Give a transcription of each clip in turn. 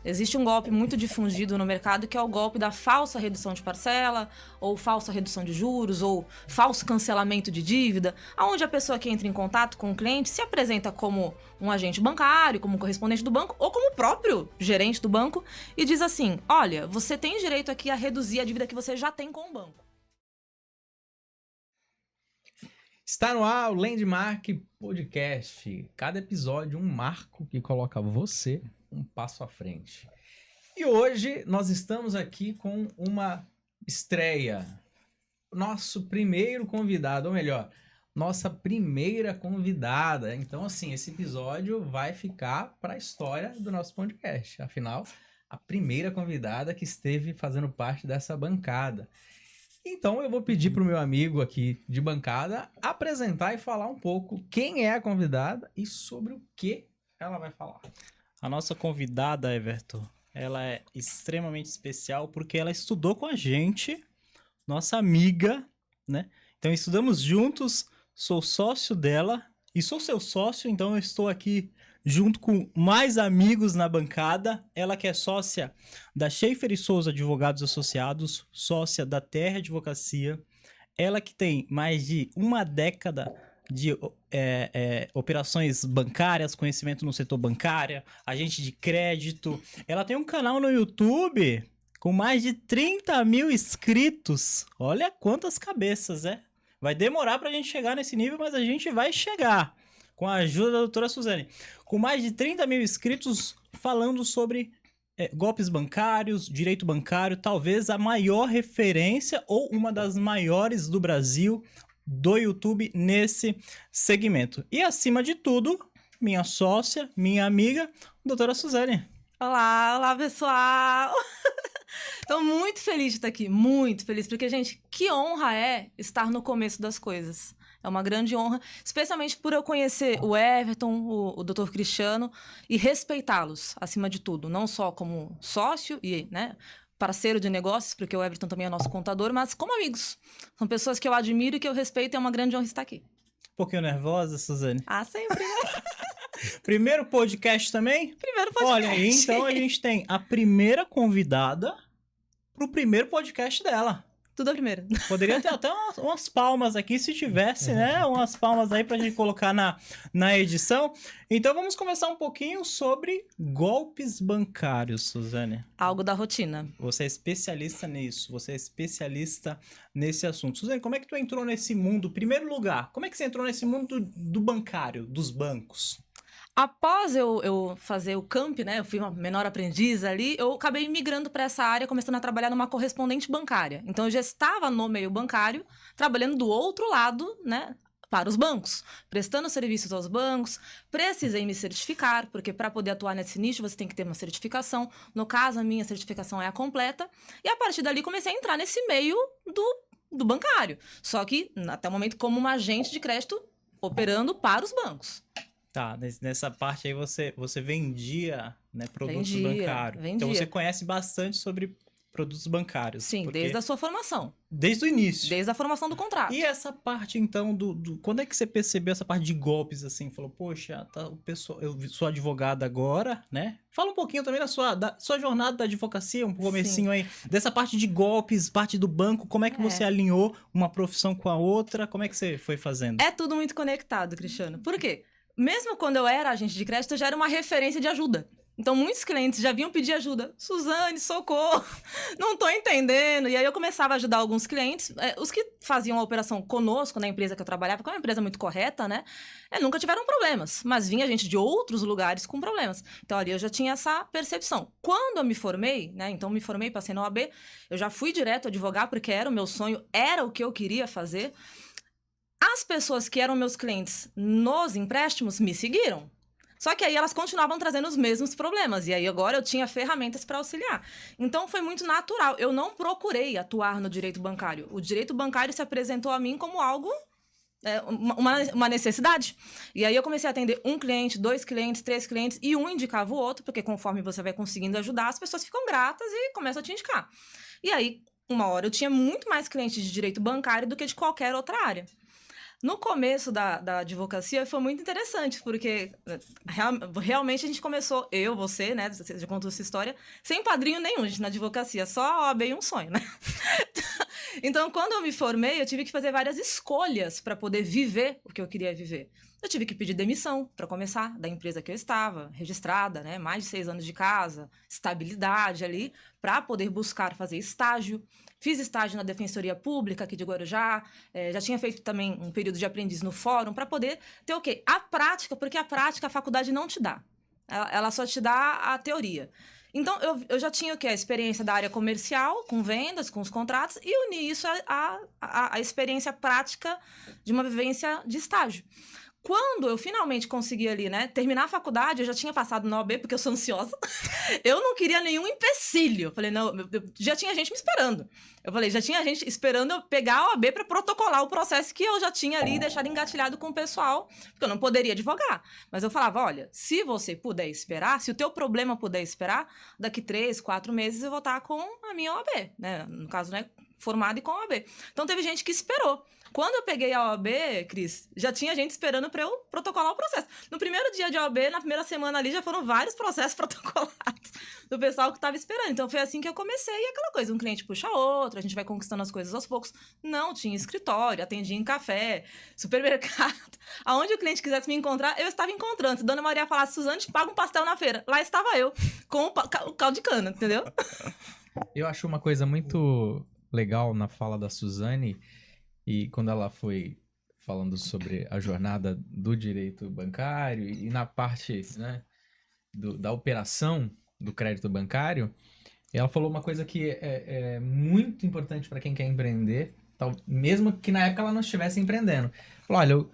Existe um golpe muito difundido no mercado que é o golpe da falsa redução de parcela, ou falsa redução de juros, ou falso cancelamento de dívida, onde a pessoa que entra em contato com o cliente se apresenta como um agente bancário, como um correspondente do banco, ou como o próprio gerente do banco, e diz assim: olha, você tem direito aqui a reduzir a dívida que você já tem com o banco. Está no ar o Landmark Podcast. Cada episódio um marco que coloca você um passo à frente. E hoje nós estamos aqui com uma estreia. Nosso primeiro convidado, ou melhor, nossa primeira convidada. Então, assim, esse episódio vai ficar para a história do nosso podcast. Afinal, a primeira convidada que esteve fazendo parte dessa bancada. Então eu vou pedir para o meu amigo aqui de bancada apresentar e falar um pouco quem é a convidada e sobre o que ela vai falar. A nossa convidada, Everton, ela é extremamente especial porque ela estudou com a gente, nossa amiga, né? Então estudamos juntos, sou sócio dela e sou seu sócio, então eu estou aqui junto com mais amigos na bancada. Ela que é sócia da Schaefer e Souza Advogados Associados, sócia da Terra Advocacia. Ela que tem mais de uma década de operações bancárias, conhecimento no setor bancário, agente de crédito. Ela tem um canal no YouTube com mais de 30 mil inscritos. Olha quantas cabeças, né? Vai demorar pra gente chegar nesse nível, mas a gente vai chegar. Com a ajuda da doutora Suzane. Com mais de 30 mil inscritos falando sobre golpes bancários, direito bancário, talvez a maior referência ou uma das maiores do Brasil, do YouTube, nesse segmento. E acima de tudo, minha sócia, minha amiga, doutora Suzane. Olá pessoal! Tô muito feliz de estar aqui, muito feliz, porque, gente, que honra é estar no começo das coisas. É uma grande honra, especialmente por eu conhecer o Everton, o Dr. Cristiano, e respeitá-los, acima de tudo. Não só como sócio e, né, parceiro de negócios, porque o Everton também é nosso contador, mas como amigos. São pessoas que eu admiro e que eu respeito, e é uma grande honra estar aqui. Um pouquinho nervosa, Suzane? Ah, sempre, né? Primeiro podcast também? Primeiro podcast. Olha, então a gente tem a primeira convidada pro primeiro podcast dela. Tudo a primeira. Poderia ter até umas palmas aqui, se tivesse, né? Umas palmas aí pra gente colocar na edição. Então vamos conversar um pouquinho sobre golpes bancários, Suzane. Algo da rotina. Você é especialista nisso, você é especialista nesse assunto. Suzane, como é que tu entrou nesse mundo? Primeiro lugar, como é que você entrou nesse mundo do bancário, dos bancos? Após eu fazer o camp, né, eu fui uma menor aprendiz ali, eu acabei migrando para essa área, começando a trabalhar numa correspondente bancária. Então, eu já estava no meio bancário, trabalhando do outro lado, né, para os bancos, prestando serviços aos bancos. Precisei me certificar, porque para poder atuar nesse nicho, você tem que ter uma certificação. No caso, a minha certificação é a completa. E a partir dali, comecei a entrar nesse meio do bancário. Só que, até o momento, como uma agente de crédito, operando para os bancos. Tá, nessa parte aí você vendia, né, produtos bancários. Vendia. Então você conhece bastante sobre produtos bancários. Sim, desde a sua formação. Desde o início. Desde a formação do contrato. E essa parte, então, quando é que você percebeu essa parte de golpes, assim? Falou, poxa, tá, o pessoal, eu sou advogada agora, né? Fala um pouquinho também da sua jornada da advocacia, um comecinho aí, dessa parte de golpes, parte do banco, como é que você alinhou uma profissão com a outra, como é que você foi fazendo? É tudo muito conectado, Cristiano. Por quê? Mesmo quando eu era agente de crédito, eu já era uma referência de ajuda. Então, muitos clientes já vinham pedir ajuda. Suzane, socorro, não tô entendendo. E aí, eu começava a ajudar alguns clientes. Os que faziam a operação conosco, na empresa que eu trabalhava, que é uma empresa muito correta, né? Nunca tiveram problemas. Mas vinha gente de outros lugares com problemas. Então, ali eu já tinha essa percepção. Quando eu me formei, né? Então, me formei, passei na OAB. Eu já fui direto advogar, porque era o meu sonho, era o que eu queria fazer. As pessoas que eram meus clientes nos empréstimos me seguiram. Só que aí elas continuavam trazendo os mesmos problemas. E aí agora eu tinha ferramentas para auxiliar. Então foi muito natural. Eu não procurei atuar no direito bancário. O direito bancário se apresentou a mim como algo, uma necessidade. E aí eu comecei a atender um cliente, 2 clientes, 3 clientes, e um indicava o outro, porque conforme você vai conseguindo ajudar, as pessoas ficam gratas e começam a te indicar. E aí, uma hora eu tinha muito mais clientes de direito bancário do que de qualquer outra área. No começo da advocacia foi muito interessante, porque realmente a gente começou, eu, você, né, você já contou essa história, sem padrinho nenhum, gente, na advocacia, só a OAB e um sonho, né? Então, quando eu me formei, eu tive que fazer várias escolhas para poder viver o que eu queria viver. Eu tive que pedir demissão, para começar, da empresa que eu estava, registrada, né, mais de 6 anos de casa, estabilidade ali, para poder buscar fazer estágio. Fiz estágio na Defensoria Pública aqui de Guarujá, já tinha feito também um período de aprendiz no fórum, para poder ter o quê? A prática, porque a prática a faculdade não te dá. Ela só te dá a teoria. Então, eu já tinha o quê? A experiência da área comercial, com vendas, com os contratos, e uni isso à experiência prática de uma vivência de estágio. Quando eu finalmente consegui ali, né, terminar a faculdade, eu já tinha passado na OAB, porque eu sou ansiosa. Eu não queria nenhum empecilho. Eu falei, não, já tinha gente me esperando. Eu falei, já tinha gente esperando eu pegar a OAB para protocolar o processo que eu já tinha ali e deixar engatilhado com o pessoal, porque eu não poderia advogar. Mas eu falava, olha, se você puder esperar, se o teu problema puder esperar, daqui 3, 4 meses eu vou estar com a minha OAB, né? No caso, né, formada e com a OAB. Então teve gente que esperou. Quando eu peguei a OAB, Cris, já tinha gente esperando para eu protocolar o processo. No primeiro dia de OAB, na primeira semana ali, já foram vários processos protocolados do pessoal que estava esperando. Então, foi assim que eu comecei. E aquela coisa, um cliente puxa outro, a gente vai conquistando as coisas aos poucos. Não, tinha escritório, atendia em café, supermercado. Aonde o cliente quisesse me encontrar, eu estava encontrando. Se Dona Maria falasse, Suzane, te paga um pastel na feira. Lá estava eu, com o caldo de cana, entendeu? Eu acho uma coisa muito legal na fala da Suzane. E quando ela foi falando sobre a jornada do direito bancário e na parte, né, da operação do crédito bancário, ela falou uma coisa que é muito importante para quem quer empreender, mesmo que na época ela não estivesse empreendendo. Falou, olha, eu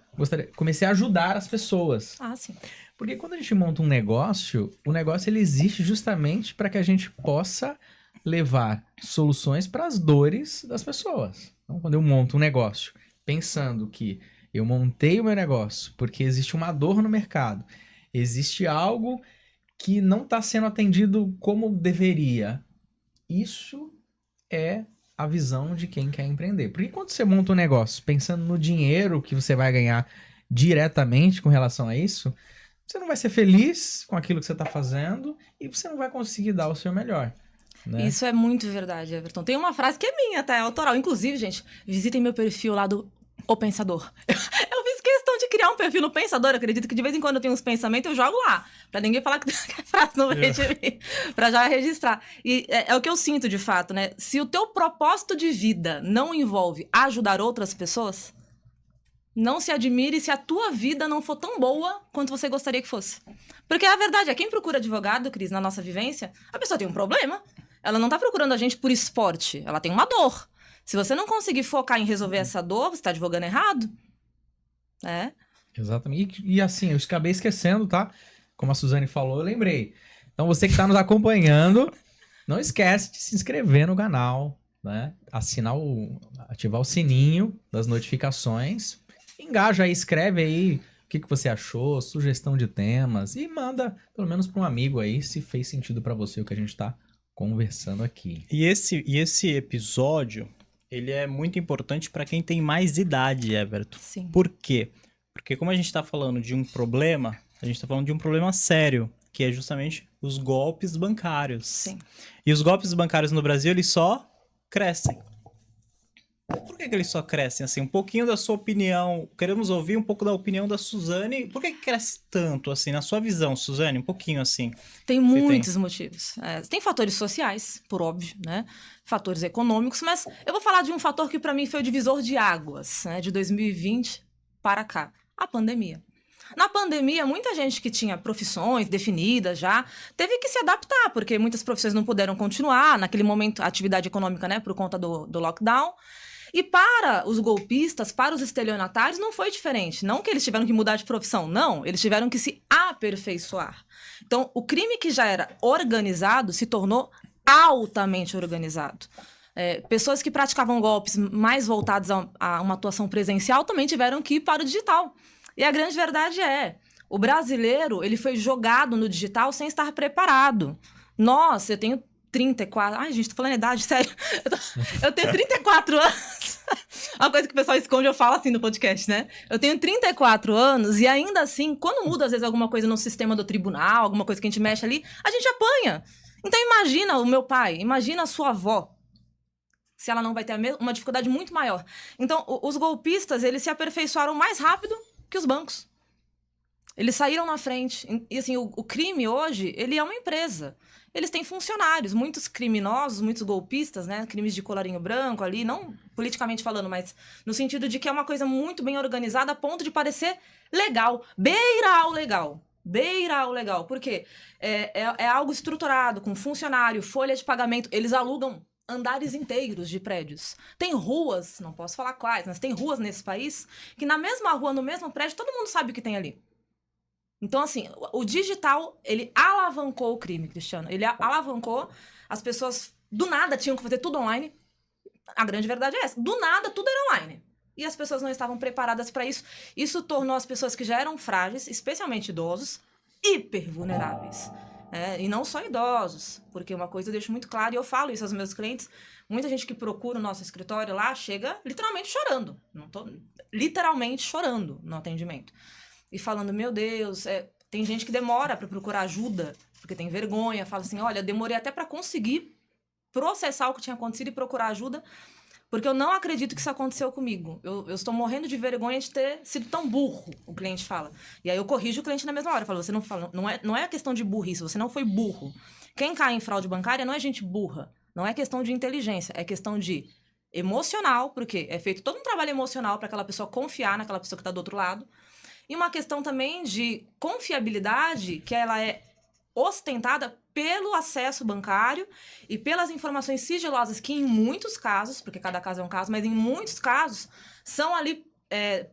comecei a ajudar as pessoas. Ah, sim. Porque quando a gente monta um negócio, o negócio ele existe justamente para que a gente possa levar soluções para as dores das pessoas. Então, quando eu monto um negócio pensando que eu montei o meu negócio porque existe uma dor no mercado, existe algo que não está sendo atendido como deveria, isso é a visão de quem quer empreender. Porque quando você monta um negócio pensando no dinheiro que você vai ganhar diretamente com relação a isso, você não vai ser feliz com aquilo que você está fazendo e você não vai conseguir dar o seu melhor. Né? Isso é muito verdade, Everton. Tem uma frase que é minha, até autoral. Inclusive, gente, visitem meu perfil lá do O Pensador. Eu fiz questão de criar um perfil no Pensador. Eu acredito que de vez em quando eu tenho uns pensamentos, eu jogo lá. Pra ninguém falar que a frase não veio de mim. Pra já registrar. E é o que eu sinto, de fato, né? Se o teu propósito de vida não envolve ajudar outras pessoas, não se admire se a tua vida não for tão boa quanto você gostaria que fosse. Porque a verdade é, quem procura advogado, Cris, na nossa vivência, a pessoa tem um problema. Ela não tá procurando a gente por esporte. Ela tem uma dor. Se você não conseguir focar em resolver essa dor, você tá advogando errado. É. Exatamente. E assim, eu acabei esquecendo, tá? Como a Suzane falou, eu lembrei. Então você que tá nos acompanhando, não esquece de se inscrever no canal, né? Ativar o sininho das notificações. Engaja aí, escreve aí o que você achou, sugestão de temas e manda pelo menos para um amigo aí se fez sentido para você o que a gente tá conversando aqui. E esse episódio, ele é muito importante para quem tem mais idade, Everton. Sim. Por quê? Porque como a gente está falando de um problema, a gente está falando de um problema sério, que é justamente os golpes bancários. Sim. E os golpes bancários no Brasil, eles só crescem. Por que eles só crescem assim? Um pouquinho da sua opinião. Queremos ouvir um pouco da opinião da Suzane. Por que cresce tanto assim? Na sua visão, Suzane, um pouquinho assim. Tem muitos motivos. Tem fatores sociais, por óbvio, né? Fatores econômicos, mas eu vou falar de um fator que para mim foi o divisor de águas, né? De 2020 para cá. A pandemia. Na pandemia, muita gente que tinha profissões definidas já teve que se adaptar, porque muitas profissões não puderam continuar naquele momento, a atividade econômica, né? Por conta do lockdown. E para os golpistas, para os estelionatários, não foi diferente. Não que eles tiveram que mudar de profissão, não. Eles tiveram que se aperfeiçoar. Então, o crime que já era organizado se tornou altamente organizado. Pessoas que praticavam golpes mais voltados a uma atuação presencial também tiveram que ir para o digital. E a grande verdade o brasileiro ele foi jogado no digital sem estar preparado. Nossa, eu tenho 34... Ai, gente, tô falando a idade, sério. Eu tenho 34 anos. Uma coisa que o pessoal esconde, eu falo assim no podcast, né? Eu tenho 34 anos e ainda assim, quando muda às vezes alguma coisa no sistema do tribunal, alguma coisa que a gente mexe ali, a gente apanha. Então imagina o meu pai, imagina a sua avó, se ela não vai ter uma dificuldade muito maior. Então, os golpistas, eles se aperfeiçoaram mais rápido que os bancos. Eles saíram na frente. E assim, o crime hoje, ele é uma empresa. Eles têm funcionários, muitos criminosos, muitos golpistas, né? Crimes de colarinho branco ali, não politicamente falando, mas no sentido de que é uma coisa muito bem organizada a ponto de parecer legal. Beira ao legal. Beira ao legal. Por quê? É algo estruturado, com funcionário, folha de pagamento. Eles alugam andares inteiros de prédios. Tem ruas, não posso falar quais, mas tem ruas nesse país que na mesma rua, no mesmo prédio, todo mundo sabe o que tem ali. Então, assim, o digital, ele alavancou o crime, Cristiano. Ele alavancou, as pessoas do nada tinham que fazer tudo online. A grande verdade é essa. Do nada, tudo era online. E as pessoas não estavam preparadas para isso. Isso tornou as pessoas que já eram frágeis, especialmente idosos, hiper vulneráveis. E não só idosos, porque uma coisa eu deixo muito claro, e eu falo isso aos meus clientes, muita gente que procura o nosso escritório lá chega literalmente chorando. Literalmente chorando no atendimento. E falando, meu Deus, tem gente que demora para procurar ajuda, porque tem vergonha, fala assim, olha, demorei até para conseguir processar o que tinha acontecido e procurar ajuda, porque eu não acredito que isso aconteceu comigo. Eu estou morrendo de vergonha de ter sido tão burro, o cliente fala. E aí eu corrijo o cliente na mesma hora, eu falo, você não é questão de burrice, você não foi burro. Quem cai em fraude bancária não é gente burra, não é questão de inteligência, é questão de emocional, porque é feito todo um trabalho emocional para aquela pessoa confiar naquela pessoa que está do outro lado. E uma questão também de confiabilidade, que ela é ostentada pelo acesso bancário e pelas informações sigilosas que em muitos casos, porque cada caso é um caso, mas em muitos casos, são ali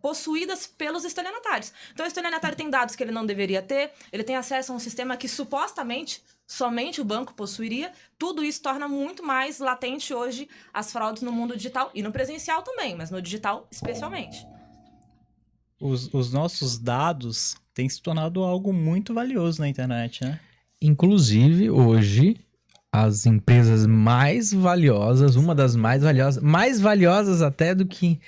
possuídas pelos estelionatários. Então o estelionatário tem dados que ele não deveria ter, ele tem acesso a um sistema que supostamente somente o banco possuiria. Tudo isso torna muito mais latente hoje as fraudes no mundo digital e no presencial também, mas no digital especialmente. Os nossos dados têm se tornado algo muito valioso na internet, né? Inclusive, hoje, as empresas mais valiosas, uma das mais valiosas até do que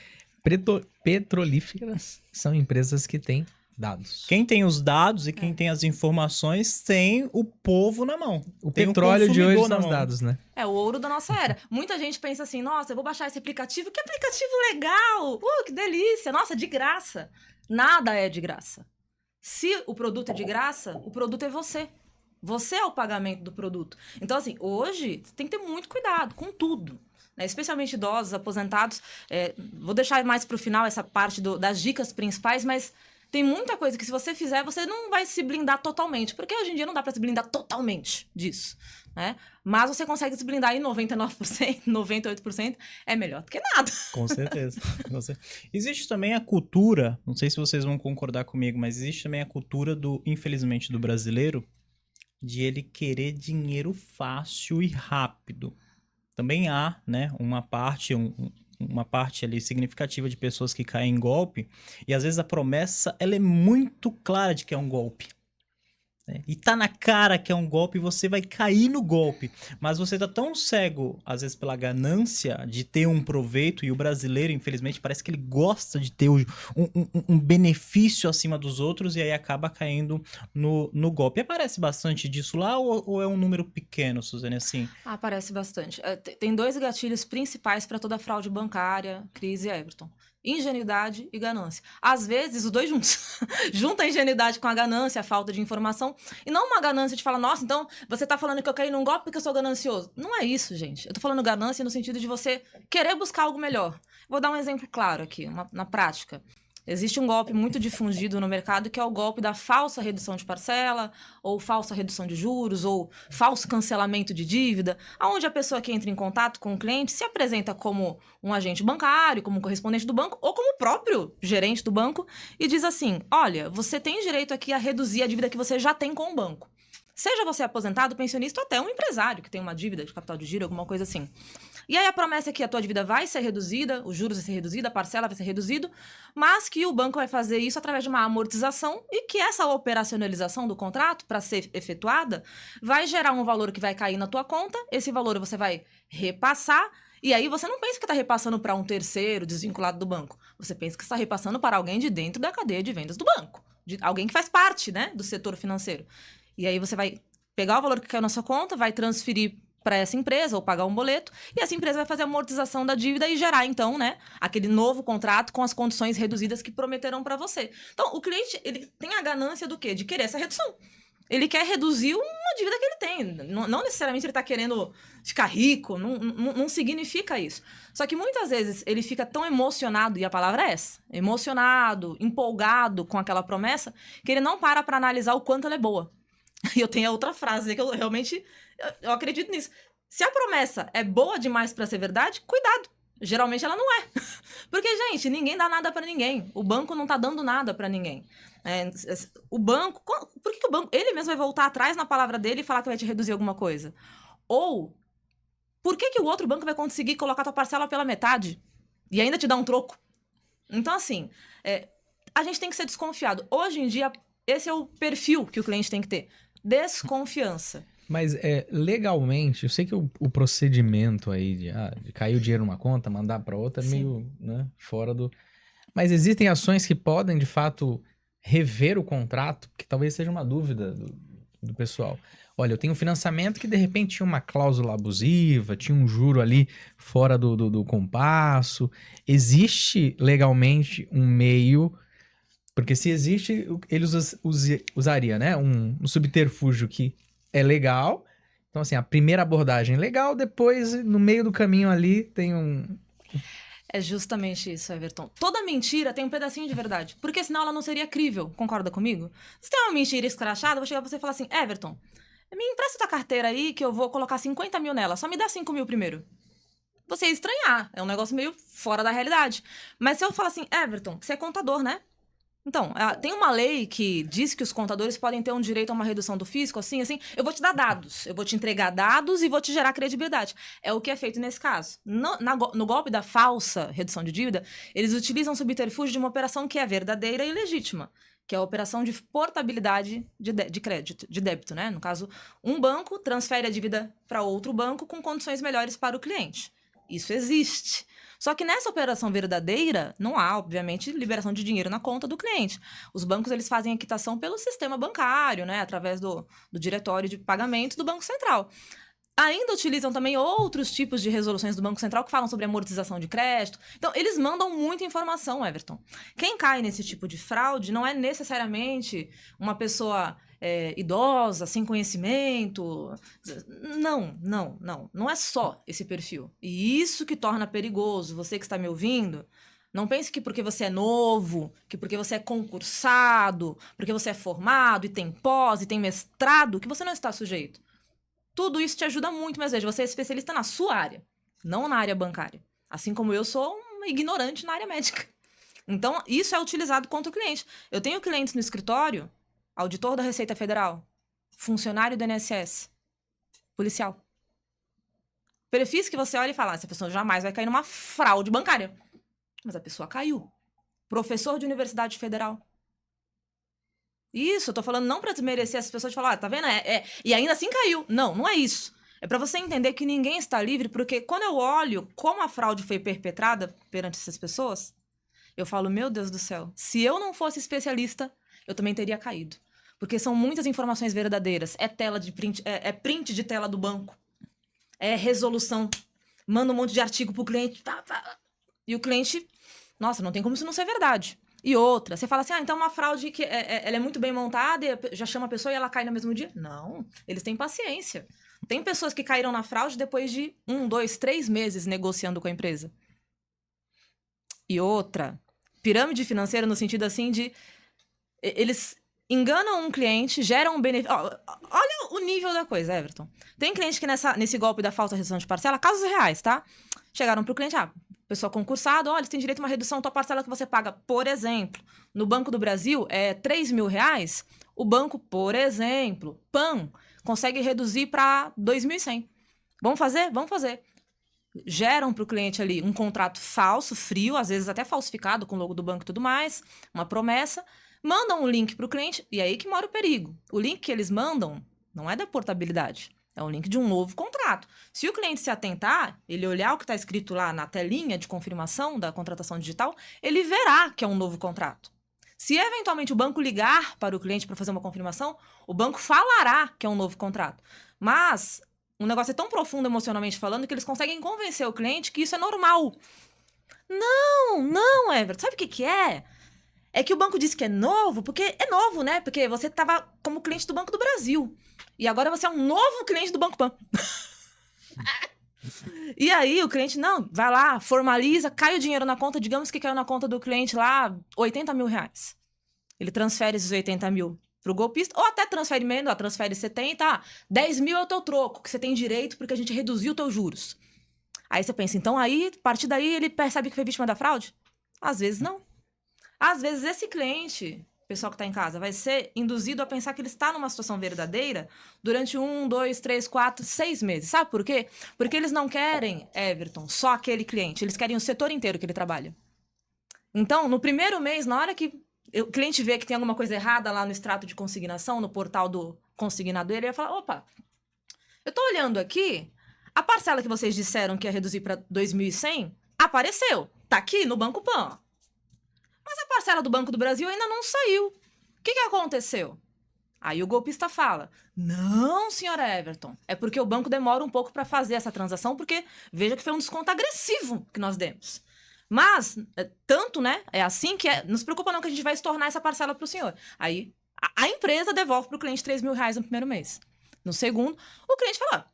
petrolíferas, são empresas que têm dados. Quem tem os dados e quem tem as informações tem o povo na mão. O petróleo de hoje são os dados, né? É o ouro da nossa era. Muita gente pensa assim, nossa, eu vou baixar esse aplicativo. Que aplicativo legal! Que delícia! Nossa, de graça. Nada é de graça. Se o produto é de graça, o produto é você. Você é o pagamento do produto. Então, assim, hoje, você tem que ter muito cuidado com tudo. Especialmente idosos, aposentados. Vou deixar mais para o final essa parte das dicas principais, mas tem muita coisa que se você fizer, você não vai se blindar totalmente. Porque hoje em dia não dá para se blindar totalmente disso, né? Mas você consegue se blindar em 99%, 98%, é melhor do que nada. Com certeza. Existe também a cultura, não sei se vocês vão concordar comigo, mas existe também a cultura, infelizmente, do brasileiro, de ele querer dinheiro fácil e rápido. Também há, né, uma parte ali significativa de pessoas que caem em golpe, e às vezes a promessa ela é muito clara de que é um golpe. E tá na cara que é um golpe e você vai cair no golpe. Mas você tá tão cego, às vezes, pela ganância de ter um proveito, e o brasileiro, infelizmente, parece que ele gosta de ter um benefício acima dos outros, e aí acaba caindo no golpe. Aparece bastante disso lá ou é um número pequeno, Suzane, assim? Aparece bastante. Tem 2 gatilhos principais para toda fraude bancária, Cris e Everton. Ingenuidade e ganância. Às vezes, os dois juntos. Junta a ingenuidade com a ganância, a falta de informação. E não uma ganância de falar, nossa, então você tá falando que eu caí num golpe porque eu sou ganancioso. Não é isso, gente. Eu tô falando ganância no sentido de você querer buscar algo melhor. Vou dar um exemplo claro aqui, na prática. Existe um golpe muito difundido no mercado que é o golpe da falsa redução de parcela, ou falsa redução de juros, ou falso cancelamento de dívida, onde a pessoa que entra em contato com o cliente se apresenta como um agente bancário, como um correspondente do banco, ou como o próprio gerente do banco, e diz assim, olha, você tem direito aqui a reduzir a dívida que você já tem com o banco. Seja você aposentado, pensionista, ou até um empresário que tem uma dívida de capital de giro, alguma coisa assim. E aí a promessa é que a tua dívida vai ser reduzida, os juros vai ser reduzido, a parcela vai ser reduzido, mas que o banco vai fazer isso através de uma amortização e que essa operacionalização do contrato, para ser efetuada, vai gerar um valor que vai cair na tua conta, esse valor você vai repassar E aí você não pensa que está repassando para um terceiro desvinculado do banco. Você pensa que está repassando para alguém de dentro da cadeia de vendas do banco. De alguém que faz parte, né, do setor financeiro. E aí você vai pegar o valor que caiu na sua conta, vai transferir para essa empresa ou pagar um boleto, e essa empresa vai fazer a amortização da dívida e gerar, então, né, aquele novo contrato com as condições reduzidas que prometeram para você. Então, o cliente, ele tem a ganância do quê? De querer essa redução. Ele quer reduzir uma dívida que ele tem. Não necessariamente ele está querendo ficar rico, não significa isso. Só que muitas vezes ele fica tão emocionado, e a palavra é essa, emocionado, empolgado com aquela promessa, que ele não para analisar o quanto ela é boa. E eu tenho a outra frase que eu realmente eu acredito nisso. Se a promessa é boa demais para ser verdade, cuidado. Geralmente ela não é. Porque, gente, ninguém dá nada para ninguém. O banco não tá dando nada para ninguém. O banco... Por que o banco... Ele mesmo vai voltar atrás na palavra dele e falar que vai te reduzir alguma coisa? Ou, por que o outro banco vai conseguir colocar tua parcela pela metade e ainda te dar um troco? Então, assim, a gente tem que ser desconfiado. Hoje em dia, esse é o perfil que o cliente tem que ter. Desconfiança. Mas legalmente, eu sei que o procedimento aí de cair o dinheiro numa conta, mandar para outra, é meio, né, fora do... Mas existem ações que podem, de fato, rever o contrato, que talvez seja uma dúvida do pessoal. Olha, eu tenho um financiamento que, de repente, tinha uma cláusula abusiva, tinha um juro ali fora do compasso. Existe, legalmente, um meio... Porque se existe, eles usaria, né, um subterfúgio que é legal. Então, assim, a primeira abordagem é legal, depois, no meio do caminho ali, tem um... É justamente isso, Everton. Toda mentira tem um pedacinho de verdade, porque senão ela não seria crível, concorda comigo? Se tem uma mentira escrachada, eu vou chegar pra você e falar assim, Everton, me empresta tua carteira aí que eu vou colocar 50 mil nela, só me dá 5 mil primeiro. Você ia estranhar, é um negócio meio fora da realidade. Mas se eu falar assim, Everton, você é contador, né? Então, tem uma lei que diz que os contadores podem ter um direito a uma redução do fisco, assim, eu vou te dar dados, eu vou te entregar dados e vou te gerar credibilidade. É o que é feito nesse caso. No golpe da falsa redução de dívida, eles utilizam o subterfúgio de uma operação que é verdadeira e legítima, que é a operação de portabilidade de crédito, de débito, né? No caso, um banco transfere a dívida para outro banco com condições melhores para o cliente. Isso existe. Só que nessa operação verdadeira, não há, obviamente, liberação de dinheiro na conta do cliente. Os bancos, eles fazem a quitação pelo sistema bancário, né? Através do diretório de pagamentos do Banco Central. Ainda utilizam também outros tipos de resoluções do Banco Central que falam sobre amortização de crédito. Então, eles mandam muita informação, Everton. Quem cai nesse tipo de fraude não é necessariamente uma pessoa idosa, sem conhecimento. Não é só esse perfil. E isso que torna perigoso. Você que está me ouvindo, não pense que porque você é novo, que porque você é concursado, porque você é formado e tem pós e tem mestrado, que você não está sujeito. Tudo isso te ajuda muito, mas veja, você é especialista na sua área, não na área bancária. Assim como eu sou uma ignorante na área médica. Então, isso é utilizado contra o cliente. Eu tenho clientes no escritório, auditor da Receita Federal, funcionário do INSS, policial. Perfis que você olha e fala, essa pessoa jamais vai cair numa fraude bancária. Mas a pessoa caiu. Professor de Universidade Federal. Isso, eu tô falando não pra desmerecer as pessoas de falar, tá vendo? E ainda assim caiu. Não é isso. É pra você entender que ninguém está livre, porque quando eu olho como a fraude foi perpetrada perante essas pessoas, eu falo, meu Deus do céu, se eu não fosse especialista, eu também teria caído. Porque são muitas informações verdadeiras. É tela de print, é print de tela do banco. É resolução. Manda um monte de artigo pro cliente. E o cliente, nossa, não tem como isso não ser verdade. E outra, você fala assim, então uma fraude que ela é muito bem montada, e já chama a pessoa e ela cai no mesmo dia? Não, eles têm paciência. Tem pessoas que caíram na fraude depois de 1, 2, 3 meses negociando com a empresa. E outra, pirâmide financeira no sentido assim de... Eles enganam um cliente, geram um benefício... Olha o nível da coisa, Everton. Tem cliente que nesse golpe da falsa redução de parcela, casos reais, tá? Chegaram pro cliente, pessoa concursada, olha, você tem direito a uma redução, tua parcela que você paga, por exemplo, no Banco do Brasil é R$3.000, o banco, por exemplo, PAN, consegue reduzir para 2.100. Vamos fazer? Vamos fazer. Geram para o cliente ali um contrato falso, frio, às vezes até falsificado, com o logo do banco e tudo mais, uma promessa, mandam um link para o cliente, e aí que mora o perigo. O link que eles mandam não é da portabilidade, É um link de um novo contrato. Se o cliente se atentar, ele olhar o que está escrito lá na telinha de confirmação da contratação digital, ele verá que é um novo contrato. Se eventualmente o banco ligar para o cliente para fazer uma confirmação, o banco falará que é um novo contrato. Mas o negócio é tão profundo emocionalmente falando que eles conseguem convencer o cliente que isso é normal. Não, Everton. Sabe o que é? É que o banco disse que é novo, porque é novo, né? Porque você estava como cliente do Banco do Brasil. E agora você é um novo cliente do Banco Pan. E aí o cliente, não, vai lá, formaliza, cai o dinheiro na conta, digamos que caiu na conta do cliente lá R$80 mil. Ele transfere esses 80 mil pro golpista, ou até transfere menos, transfere 70, 10 mil é o teu troco, que você tem direito porque a gente reduziu os teus juros. Aí você pensa, então aí, a partir daí ele percebe que foi vítima da fraude? Às vezes não. Às vezes esse cliente, pessoal que está em casa, vai ser induzido a pensar que ele está numa situação verdadeira durante 1, 2, 3, 4, 6 meses. Sabe por quê? Porque eles não querem, Everton, só aquele cliente. Eles querem o setor inteiro que ele trabalha. Então, no primeiro mês, na hora que o cliente vê que tem alguma coisa errada lá no extrato de consignação, no portal do consignador, ele vai falar, opa, eu estou olhando aqui, a parcela que vocês disseram que ia reduzir para 2.100 apareceu. Está aqui no Banco Pan. Mas a parcela do Banco do Brasil ainda não saiu. O que aconteceu? Aí o golpista fala, não, senhora Everton, é porque o banco demora um pouco para fazer essa transação, porque veja que foi um desconto agressivo que nós demos. Mas, tanto, né, é assim que não se preocupa não que a gente vai estornar essa parcela para o senhor. Aí a empresa devolve para o cliente R$3 mil no primeiro mês. No segundo, o cliente fala,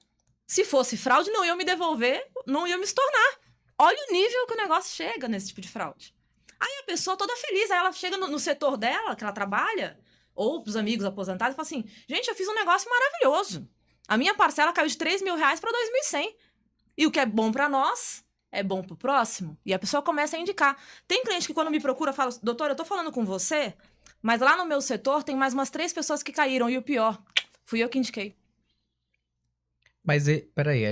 se fosse fraude, não ia me devolver, não ia me estornar. Olha o nível que o negócio chega nesse tipo de fraude. Aí a pessoa toda feliz, aí ela chega no setor dela, que ela trabalha, ou pros amigos aposentados, e fala assim, gente, eu fiz um negócio maravilhoso. A minha parcela caiu de R$3 mil para 2.100. E o que é bom para nós, é bom pro próximo. E a pessoa começa a indicar. Tem cliente que quando me procura, fala, doutor, eu tô falando com você, mas lá no meu setor tem mais umas 3 pessoas que caíram, e o pior, fui eu que indiquei. Mas, peraí,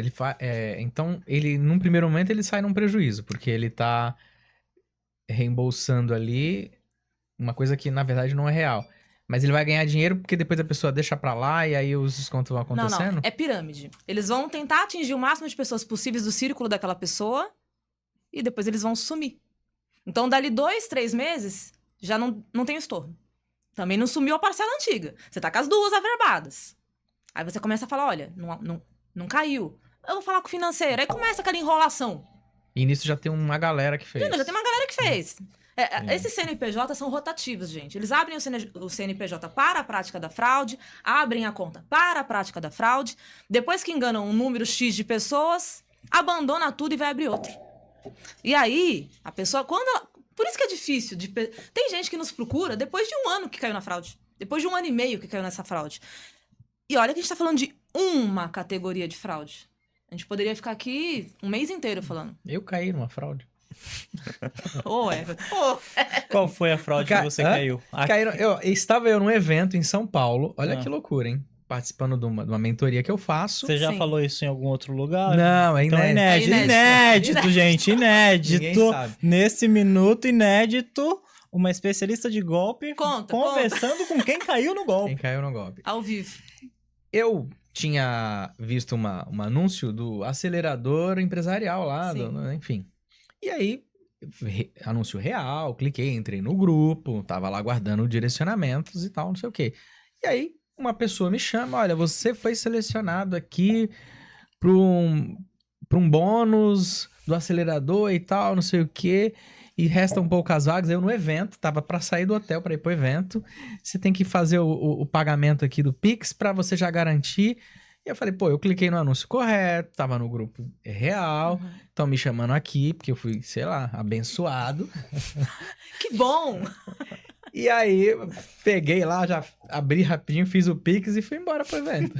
então, num primeiro momento, ele sai num prejuízo, porque ele tá reembolsando ali uma coisa que, na verdade, não é real. Mas ele vai ganhar dinheiro porque depois a pessoa deixa pra lá e aí os descontos vão acontecendo? Não, é pirâmide. Eles vão tentar atingir o máximo de pessoas possíveis do círculo daquela pessoa e depois eles vão sumir. Então, dali 2, 3 meses, já não tem estorno. Também não sumiu a parcela antiga. Você tá com as 2 averbadas. Aí você começa a falar, olha, não caiu. Eu vou falar com o financeiro. Aí começa aquela enrolação. E nisso já tem uma galera que fez. Já tem uma galera que fez. Esses CNPJ são rotativos, gente. Eles abrem o CNPJ para a prática da fraude, abrem a conta para a prática da fraude, depois que enganam um número X de pessoas, abandona tudo e vai abrir outro. E aí, a pessoa, por isso que é difícil. Tem gente que nos procura depois de 1 ano que caiu na fraude. Depois de 1 ano e meio que caiu nessa fraude. E olha que a gente está falando de uma categoria de fraude. A gente poderia ficar aqui um mês inteiro falando. Eu caí numa fraude. Qual foi a fraude que você caiu? Estava eu num evento em São Paulo. Olha que loucura, hein? Participando de uma mentoria que eu faço. Você já falou isso em algum outro lugar? Não, é inédito. Então, inédito, gente. Inédito. Nesse minuto, inédito. Uma especialista de golpe conversando com quem caiu no golpe. Quem caiu no golpe. Ao vivo. Eu tinha visto um anúncio do acelerador empresarial lá, enfim. E aí, anúncio real, cliquei, entrei no grupo, tava lá guardando direcionamentos e tal, não sei o quê. E aí, uma pessoa me chama, olha, você foi selecionado aqui para um bônus do acelerador e tal, não sei o quê, e restam poucas vagas. Eu no evento, tava para sair do hotel para ir pro evento, você tem que fazer o pagamento aqui do Pix para você já garantir. E eu falei, eu cliquei no anúncio correto, tava no grupo real, estão me chamando aqui, porque eu fui, sei lá, abençoado. Que bom! E aí, peguei lá, já abri rapidinho, fiz o Pix e fui embora pro evento.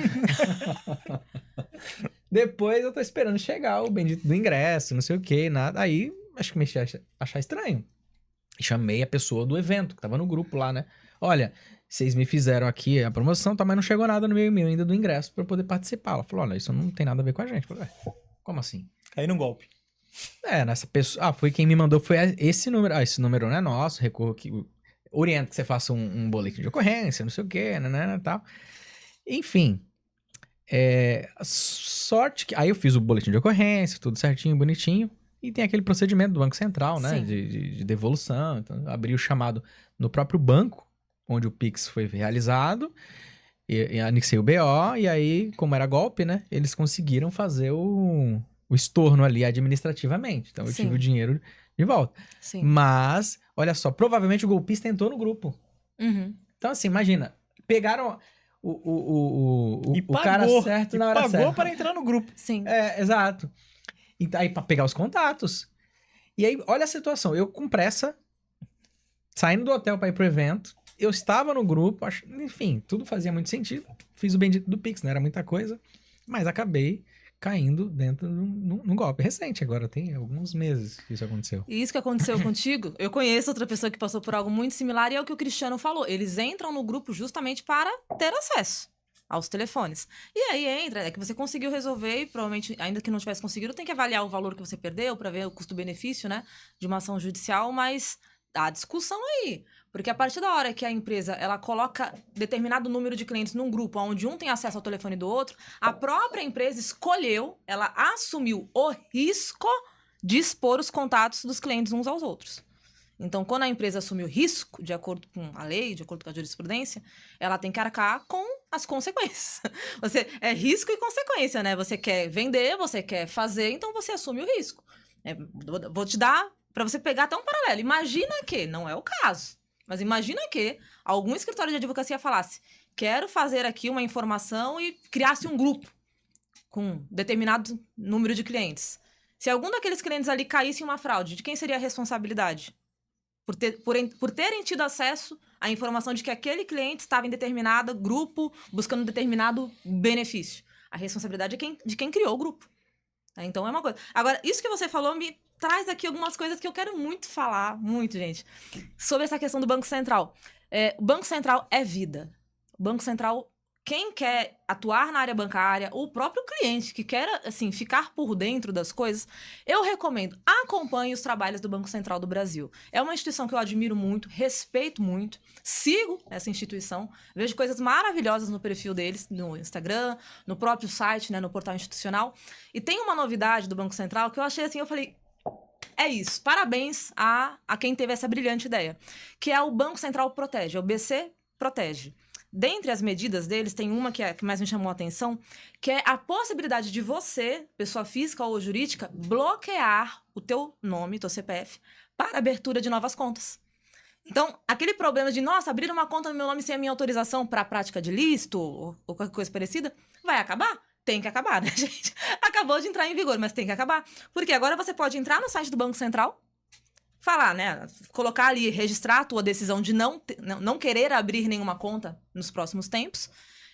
Depois eu tô esperando chegar o bendito do ingresso, não sei o que, nada. Aí, acho que me achar estranho. E chamei a pessoa do evento, que tava no grupo lá, né? Olha, vocês me fizeram aqui a promoção, mas não chegou nada no meu e-mail ainda do ingresso pra eu poder participar. Ela falou, olha, isso não tem nada a ver com a gente. Eu falei, como assim? Caiu num golpe. Nessa pessoa... foi quem me mandou, foi esse número. Esse número não é nosso, recorro aqui... Oriento que você faça um boletim de ocorrência, não sei o quê, né, tal. Enfim, Sorte que... Aí eu fiz o boletim de ocorrência, tudo certinho, bonitinho. E tem aquele procedimento do Banco Central, né? Sim. De devolução. Então, abri o chamado no próprio banco, onde o Pix foi realizado. E anexei o BO. E aí, como era golpe, né? Eles conseguiram fazer o estorno ali administrativamente. Então, eu Sim. tive o dinheiro de volta. Sim. Mas, olha só, provavelmente o golpista entrou no grupo. Uhum. Então, assim, imagina, pegaram E o cara pagou, certo e na hora pagou certa. para entrar no grupo. Sim. Exato. E aí, pra pegar os contatos. E aí, olha a situação. Eu com pressa, saindo do hotel pra ir pro evento, eu estava no grupo, enfim, tudo fazia muito sentido. Fiz o bendito do Pix, não era muita coisa, mas acabei caindo dentro de um golpe recente. Agora tem alguns meses que isso aconteceu. E isso que aconteceu contigo, eu conheço outra pessoa que passou por algo muito similar e é o que o Cristiano falou. Eles entram no grupo justamente para ter acesso aos telefones. E aí entra, é que você conseguiu resolver e provavelmente, ainda que não tivesse conseguido, tem que avaliar o valor que você perdeu para ver o custo-benefício, né, de uma ação judicial, mas há discussão aí. Porque a partir da hora que a empresa ela coloca determinado número de clientes num grupo onde um tem acesso ao telefone do outro, a própria empresa escolheu, ela assumiu o risco de expor os contatos dos clientes uns aos outros. Então, quando a empresa assume o risco, de acordo com a lei, de acordo com a jurisprudência, ela tem que arcar com as consequências. É risco e consequência, né? Você quer vender, você quer fazer, então você assume o risco. Vou te dar para você pegar até um paralelo. Imagina que, não é o caso, mas imagina que algum escritório de advocacia falasse: quero fazer aqui uma informação e criasse um grupo com determinado número de clientes. Se algum daqueles clientes ali caísse em uma fraude, de quem seria a responsabilidade? Por terem tido acesso à informação de que aquele cliente estava em determinado grupo buscando determinado benefício. A responsabilidade é de quem criou o grupo. Então é uma coisa. Agora, isso que você falou me traz aqui algumas coisas que eu quero muito falar, muito, gente, sobre essa questão do Banco Central. O Banco Central é vida. O Banco Central, quem quer atuar na área bancária, ou o próprio cliente que quer, assim, ficar por dentro das coisas, eu recomendo, acompanhe os trabalhos do Banco Central do Brasil. É uma instituição que eu admiro muito, respeito muito, sigo essa instituição, vejo coisas maravilhosas no perfil deles, no Instagram, no próprio site, né, no portal institucional. E tem uma novidade do Banco Central que eu achei assim, eu falei: é isso, parabéns a quem teve essa brilhante ideia, que é o Banco Central Protege, é o BC Protege. Dentre as medidas deles, tem uma que mais me chamou a atenção, que é a possibilidade de você, pessoa física ou jurídica, bloquear o teu nome, teu CPF, para abertura de novas contas. Então, aquele problema de, nossa, abrir uma conta no meu nome sem a minha autorização para a prática de lícito ou qualquer coisa parecida, vai acabar? Tem que acabar, né, gente? Acabou de entrar em vigor, mas tem que acabar. Porque agora você pode entrar no site do Banco Central, falar, né, colocar ali, registrar a tua decisão de não querer abrir nenhuma conta nos próximos tempos,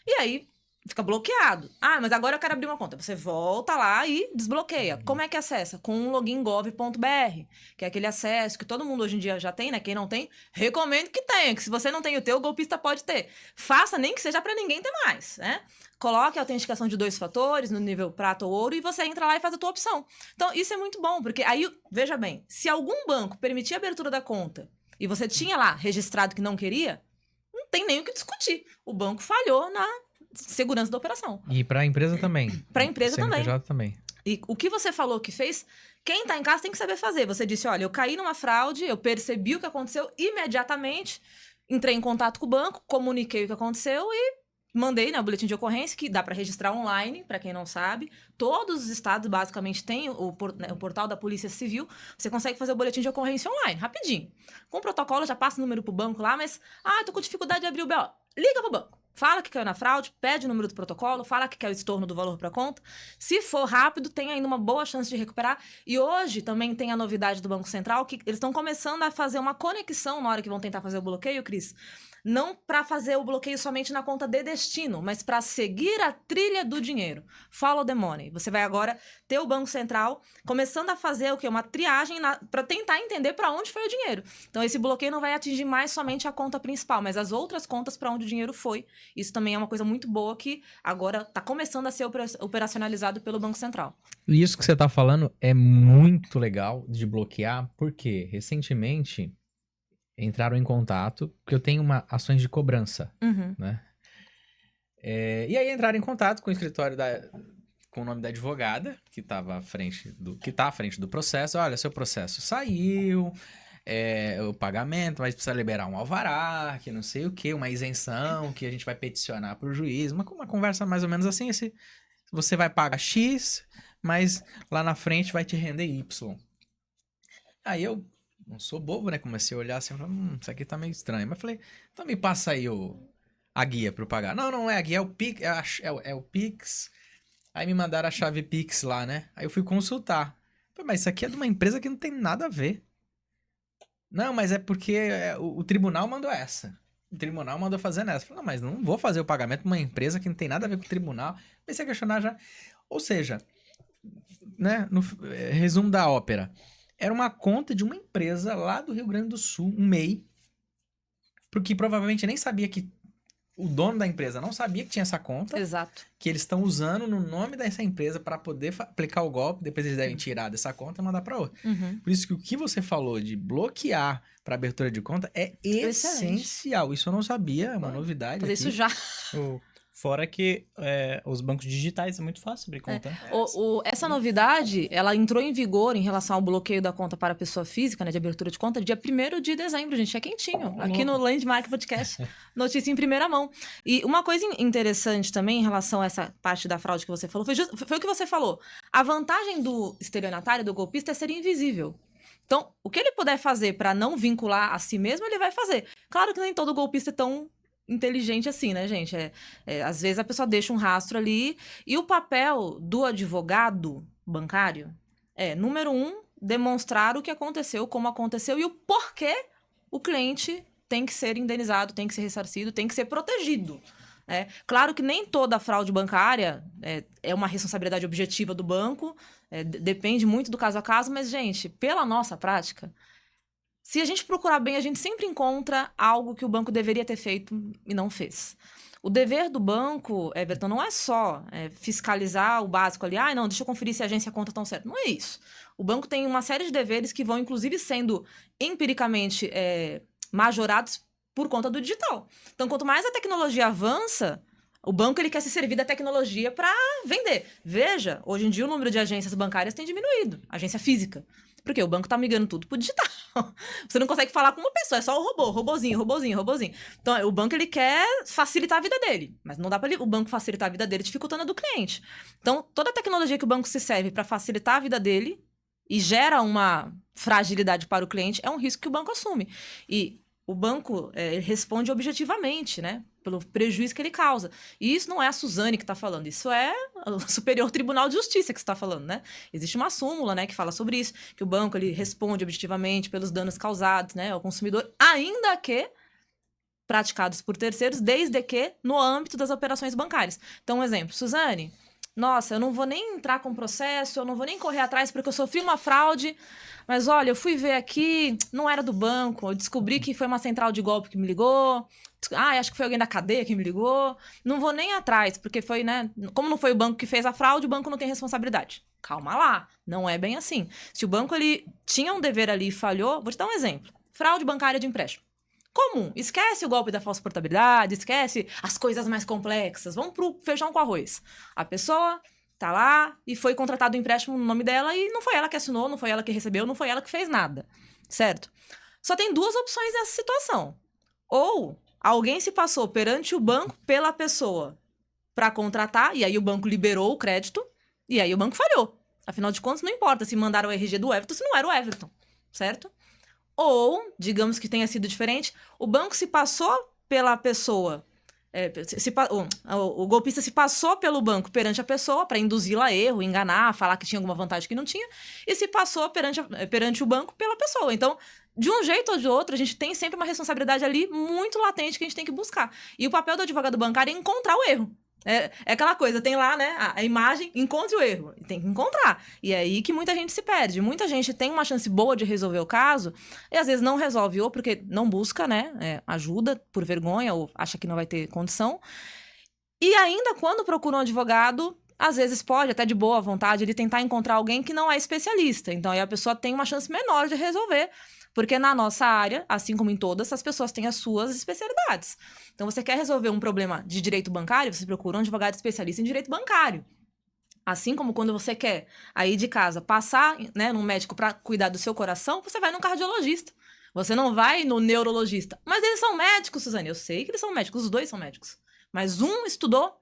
e aí fica bloqueado. Ah, mas agora eu quero abrir uma conta. Você volta lá e desbloqueia. Como é que acessa? Com um login gov.br, que é aquele acesso que todo mundo hoje em dia já tem, né? Quem não tem, recomendo que tenha, que se você não tem o teu, o golpista pode ter. Faça nem que seja para ninguém ter mais, né? Coloque a autenticação de 2 fatores no nível prata ou ouro e você entra lá e faz a tua opção. Então, isso é muito bom, porque aí, veja bem, se algum banco permitir a abertura da conta e você tinha lá registrado que não queria, não tem nem o que discutir. O banco falhou na segurança da operação. E para a empresa também. Para a empresa CNPJ também. E o que você falou que fez, quem tá em casa tem que saber fazer. Você disse, olha, eu caí numa fraude, eu percebi o que aconteceu imediatamente, entrei em contato com o banco, comuniquei o que aconteceu e mandei, né, o boletim de ocorrência, que dá para registrar online, para quem não sabe. Todos os estados, basicamente, têm o portal da Polícia Civil. Você consegue fazer o boletim de ocorrência online, rapidinho. Com o protocolo, já passa o número pro banco lá, mas, tô com dificuldade de abrir o BO. Liga pro banco. Fala que caiu na fraude, pede o número do protocolo, fala que quer o estorno do valor para conta. Se for rápido, tem ainda uma boa chance de recuperar. E hoje também tem a novidade do Banco Central, que eles estão começando a fazer uma conexão na hora que vão tentar fazer o bloqueio, Cris. Não para fazer o bloqueio somente na conta de destino, mas para seguir a trilha do dinheiro. Follow the money. Você vai agora ter o Banco Central começando a fazer o quê? Uma triagem para tentar entender para onde foi o dinheiro. Então, esse bloqueio não vai atingir mais somente a conta principal, mas as outras contas para onde o dinheiro foi. Isso também é uma coisa muito boa que agora está começando a ser operacionalizado pelo Banco Central. E isso que você está falando é muito legal de bloquear, porque recentemente entraram em contato, porque eu tenho ações de cobrança, né? E aí entraram em contato com o escritório com o nome da advogada, que estava que tá à frente do processo. Olha, seu processo saiu, o pagamento, mas precisa liberar um alvará, que não sei o quê, uma isenção, que a gente vai peticionar para o juiz. Uma conversa mais ou menos assim, você vai pagar X, mas lá na frente vai te render Y. Aí eu não sou bobo, né? Comecei a olhar assim, isso aqui tá meio estranho. Mas falei, então me passa aí a guia para eu pagar. Não é a guia, é o Pix, é o Pix. Aí me mandaram a chave Pix lá, né? Aí eu fui consultar. Falei, mas isso aqui é de uma empresa que não tem nada a ver. Não, mas é porque o tribunal mandou essa. O tribunal mandou fazer nessa. Falei, não, mas não vou fazer o pagamento de uma empresa que não tem nada a ver com o tribunal. Comecei a questionar já. Ou seja, né? No resumo da ópera. Era uma conta de uma empresa lá do Rio Grande do Sul, um MEI, porque provavelmente nem sabia que o dono da empresa não sabia que tinha essa conta. Exato. Que eles estão usando no nome dessa empresa para poder aplicar o golpe. Depois eles devem tirar dessa conta e mandar para outra. Uhum. Por isso que o que você falou de bloquear para abertura de conta é essencial. Isso eu não sabia, é uma novidade. Fazer isso já. Fora que os bancos digitais é muito fácil abrir conta. Essa novidade, ela entrou em vigor em relação ao bloqueio da conta para a pessoa física, né, de abertura de conta, dia 1º de dezembro, gente, é quentinho. Aqui no Landmark Podcast, notícia em primeira mão. E uma coisa interessante também em relação a essa parte da fraude que você falou, foi o que você falou. A vantagem do estelionatário, do golpista, é ser invisível. Então, o que ele puder fazer para não vincular a si mesmo, ele vai fazer. Claro que nem todo golpista é tão inteligente assim, né, gente? Às vezes a pessoa deixa um rastro ali. E o papel do advogado bancário número 1, demonstrar o que aconteceu, como aconteceu e o porquê o cliente tem que ser indenizado, tem que ser ressarcido, tem que ser protegido. Claro que nem toda fraude bancária é uma responsabilidade objetiva do banco, depende muito do caso a caso, mas, gente, pela nossa prática, se a gente procurar bem, a gente sempre encontra algo que o banco deveria ter feito e não fez. O dever do banco, Everton, não é só fiscalizar o básico ali. Não, deixa eu conferir se a agência e a conta estão certas. Não é isso. O banco tem uma série de deveres que vão, inclusive, sendo empiricamente majorados por conta do digital. Então, quanto mais a tecnologia avança, o banco ele quer se servir da tecnologia para vender. Veja, hoje em dia o número de agências bancárias tem diminuído. Agência física. Porque o banco tá migrando tudo pro digital. Você não consegue falar com uma pessoa, é só o robozinho. Então, o banco, ele quer facilitar a vida dele. Mas não dá para o banco facilitar a vida dele dificultando a do cliente. Então, toda a tecnologia que o banco se serve para facilitar a vida dele e gera uma fragilidade para o cliente, é um risco que o banco assume. E o banco ele responde objetivamente, né? Pelo prejuízo que ele causa. E isso não é a Suzane que está falando, isso é o Superior Tribunal de Justiça que está falando, né? Existe uma súmula, né, que fala sobre isso, que o banco ele responde objetivamente pelos danos causados, né, ao consumidor, ainda que praticados por terceiros, desde que no âmbito das operações bancárias. Então, um exemplo, Suzane, nossa, eu não vou nem entrar com processo, eu não vou nem correr atrás porque eu sofri uma fraude, mas olha, eu fui ver aqui, não era do banco, eu descobri que foi uma central de golpe que me ligou, acho que foi alguém da cadeia que me ligou, não vou nem atrás, porque foi, né, como não foi o banco que fez a fraude, o banco não tem responsabilidade. Calma lá, não é bem assim. Se o banco ele tinha um dever ali e falhou, vou te dar um exemplo, fraude bancária de empréstimo. Comum, esquece o golpe da falsa portabilidade, esquece as coisas mais complexas, vamos pro feijão com arroz. A pessoa tá lá e foi contratado o empréstimo no nome dela e não foi ela que assinou, não foi ela que recebeu, não foi ela que fez nada, certo? Só tem 2 opções nessa situação. Ou alguém se passou perante o banco pela pessoa para contratar, e aí o banco liberou o crédito, e aí o banco falhou. Afinal de contas, não importa se mandaram o RG do Everton, se não era o Everton, certo? Ou, digamos que tenha sido diferente, o banco se passou pela pessoa, o golpista se passou pelo banco perante a pessoa para induzi-la a erro, enganar, falar que tinha alguma vantagem que não tinha, e se passou perante o banco pela pessoa. Então, de um jeito ou de outro, a gente tem sempre uma responsabilidade ali muito latente que a gente tem que buscar. E o papel do advogado bancário é encontrar o erro. É aquela coisa, tem lá, né, a imagem, encontre o erro. Tem que encontrar. E é aí que muita gente se perde. Muita gente tem uma chance boa de resolver o caso e às vezes não resolve, ou porque não busca, né, ajuda por vergonha ou acha que não vai ter condição. E ainda quando procura um advogado, às vezes pode, até de boa vontade, ele tentar encontrar alguém que não é especialista. Então aí a pessoa tem uma chance menor de resolver, Porque na nossa área, assim como em todas, as pessoas têm as suas especialidades. Então, você quer resolver um problema de direito bancário, você procura um advogado especialista em direito bancário. Assim como quando você quer aí de casa passar, né, num médico para cuidar do seu coração, você vai num cardiologista. Você não vai no neurologista. Mas eles são médicos, Suzane. Eu sei que eles são médicos, os dois são médicos. Mas um estudou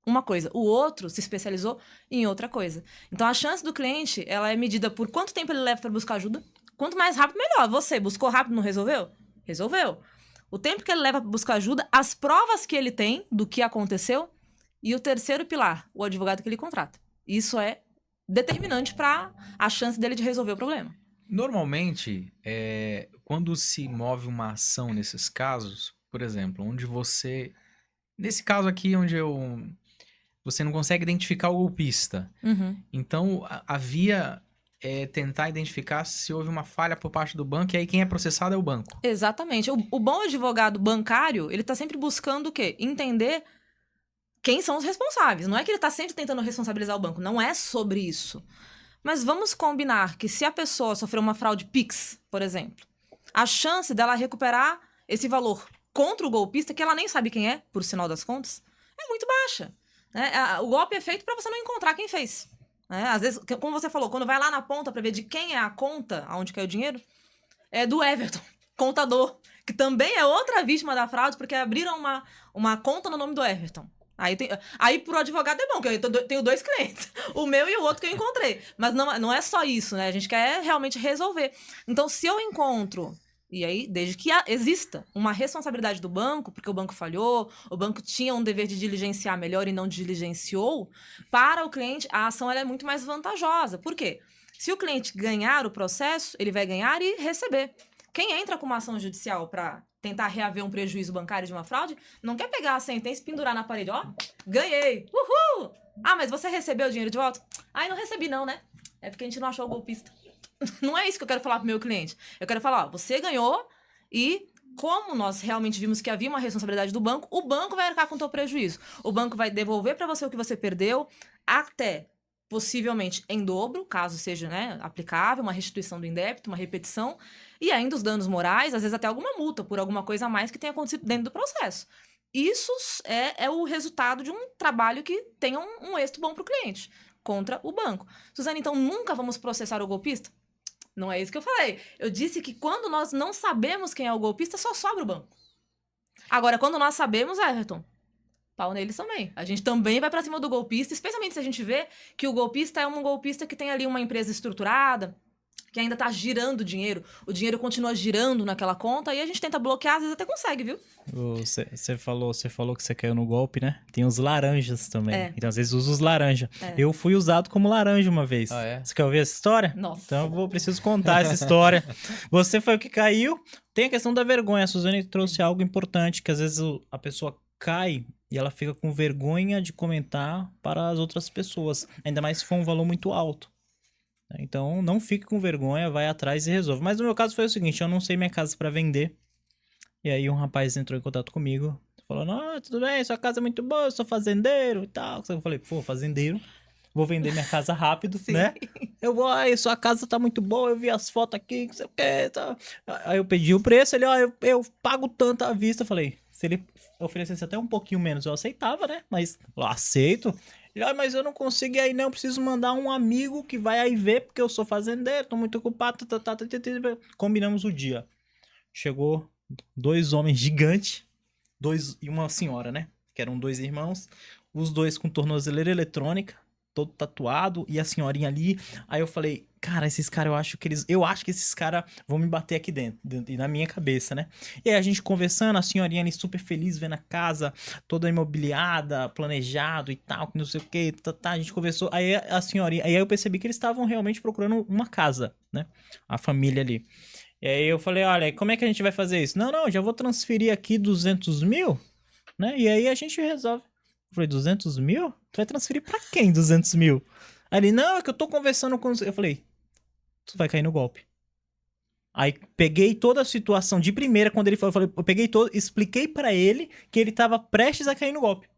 uma coisa, o outro se especializou em outra coisa. Então, a chance do cliente, ela é medida por quanto tempo ele leva para buscar ajuda. Quanto mais rápido, melhor. Você buscou rápido, não resolveu? Resolveu. O tempo que ele leva para buscar ajuda, as provas que ele tem do que aconteceu e o terceiro pilar, o advogado que ele contrata. Isso é determinante para a chance dele de resolver o problema. Normalmente, quando se move uma ação nesses casos, por exemplo, onde você... Nesse caso aqui, você não consegue identificar o golpista. Uhum. Então, a via é tentar identificar se houve uma falha por parte do banco, e aí quem é processado é o banco. Exatamente. O bom advogado bancário, ele tá sempre buscando o quê? Entender quem são os responsáveis. Não é que ele tá sempre tentando responsabilizar o banco. Não é sobre isso. Mas vamos combinar que se a pessoa sofreu uma fraude Pix, por exemplo, a chance dela recuperar esse valor contra o golpista, que ela nem sabe quem é, por sinal das contas, é muito baixa. Né? O golpe é feito para você não encontrar quem fez. Né? Às vezes, como você falou, quando vai lá na ponta para ver de quem é a conta, aonde caiu o dinheiro, é do Everton, contador, que também é outra vítima da fraude, porque abriram uma conta no nome do Everton. Aí pro advogado é bom, que eu tenho 2 clientes, o meu e o outro que eu encontrei. Mas não é só isso, né? A gente quer realmente resolver. Então, se eu encontro, e aí, desde que exista uma responsabilidade do banco, porque o banco falhou, o banco tinha um dever de diligenciar melhor e não diligenciou, para o cliente, a ação ela é muito mais vantajosa. Por quê? Se o cliente ganhar o processo, ele vai ganhar e receber. Quem entra com uma ação judicial para tentar reaver um prejuízo bancário de uma fraude, não quer pegar a sentença e pendurar na parede, ó, ganhei, uhul! Ah, mas você recebeu o dinheiro de volta? Ai, não recebi não, né? É porque a gente não achou o golpista. Não é isso que eu quero falar pro meu cliente. Eu quero falar, ó, você ganhou e como nós realmente vimos que havia uma responsabilidade do banco, o banco vai arcar com o teu prejuízo. O banco vai devolver para você o que você perdeu, até possivelmente em dobro, caso seja, né, aplicável, uma restituição do indébito, uma repetição, e ainda os danos morais, às vezes até alguma multa por alguma coisa a mais que tenha acontecido dentro do processo. Isso é o resultado de um trabalho que tenha um êxito bom para o cliente, contra o banco. Suzane, então nunca vamos processar o golpista? Não é isso que eu falei. Eu disse que quando nós não sabemos quem é o golpista, só sobra o banco. Agora, quando nós sabemos, Everton, pau neles também. A gente também vai para cima do golpista, especialmente se a gente vê que o golpista é um golpista que tem ali uma empresa estruturada, que ainda tá girando dinheiro, o dinheiro continua girando naquela conta, e a gente tenta bloquear, às vezes até consegue, viu? Você falou que você caiu no golpe, né? Tem os laranjas também. É. Então, às vezes, usa os laranjas. É. Eu fui usado como laranja uma vez. Ah, é? Você quer ouvir essa história? Nossa. Então, preciso contar essa história. Você foi o que caiu. Tem a questão da vergonha. A Suzane trouxe algo importante, que às vezes a pessoa cai e ela fica com vergonha de comentar para as outras pessoas. Ainda mais se for um valor muito alto. Então, não fique com vergonha, vai atrás e resolve. Mas no meu caso foi o seguinte, eu não sei minha casa para vender. E aí um rapaz entrou em contato comigo, falou, não, tudo bem, sua casa é muito boa, eu sou fazendeiro e tal. Eu falei, pô, fazendeiro, vou vender minha casa rápido, né? Eu vou, aí sua casa tá muito boa, eu vi as fotos aqui, não sei o que, tá. Aí eu pedi o preço, ele, ó, eu pago tanto à vista. Eu falei, se ele oferecesse até um pouquinho menos, eu aceitava, né? Mas eu aceito. Ele, ah, mas eu não consigo ir aí não, eu preciso mandar um amigo que vai aí ver, porque eu sou fazendeiro, tô muito ocupado, Combinamos o dia. Chegou 2 homens gigantes, 2 e uma senhora, né? Que eram 2 irmãos, os 2 com tornozeleira eletrônica, todo tatuado, e a senhorinha ali. Aí eu falei, cara, esses caras, eu acho que esses caras vão me bater aqui dentro, e na minha cabeça, né? E aí a gente conversando, a senhorinha ali super feliz, vendo a casa toda imobiliada, planejado e tal, não sei o que, a gente conversou, aí a senhorinha, aí eu percebi que eles estavam realmente procurando uma casa, né? A família ali. E aí eu falei, olha, como é que a gente vai fazer isso? Não, já vou transferir aqui 200 mil, né? E aí a gente resolve. Eu falei, 200 mil? Tu vai transferir pra quem 200 mil? Aí ele, não, é que eu tô conversando com... Eu falei, tu vai cair no golpe. Aí peguei toda a situação de primeira, quando ele falou, eu peguei todo, expliquei pra ele que ele tava prestes a cair no golpe.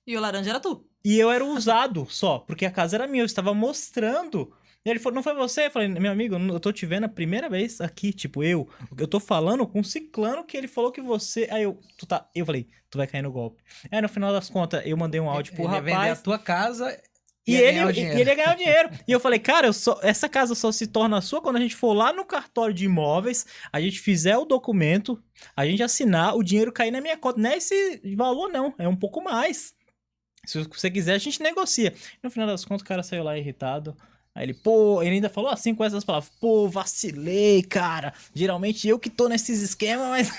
E o laranja era tu. E eu era o usado só, porque a casa era minha, eu estava mostrando E ele falou, não foi você? Eu falei, meu amigo, eu tô te vendo a primeira vez aqui, tipo, eu tô falando com um ciclano que ele falou que você... Aí eu falei, tu vai cair no golpe. Aí no final das contas, eu mandei um áudio pro Ele ia vender a rapaz... tua casa E ia ganhar o dinheiro. ele ia ganhar o dinheiro. E eu falei, cara, essa casa só se torna sua quando a gente for lá no cartório de imóveis, a gente fizer o documento, a gente assinar, o dinheiro cair na minha conta. Não é esse valor, não. É um pouco mais. Se você quiser, a gente negocia. No final das contas, o cara saiu lá irritado. Aí ele ainda falou assim com essas palavras. Pô, vacilei, cara. Geralmente eu que tô nesses esquemas, mas...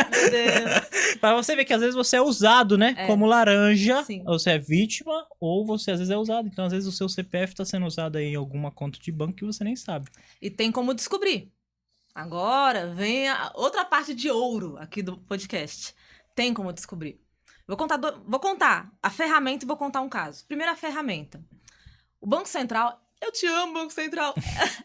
Meu Deus. Pra você ver que às vezes você é usado, né? É. Como laranja. Sim. Você é vítima ou você às vezes é usado. Então, às vezes, o seu CPF tá sendo usado aí em alguma conta de banco que você nem sabe. E tem como descobrir. Agora vem a outra parte de ouro aqui do podcast. Tem como descobrir. Vou contar a ferramenta e vou contar um caso. Primeira ferramenta. O Banco Central, eu te amo, Banco Central.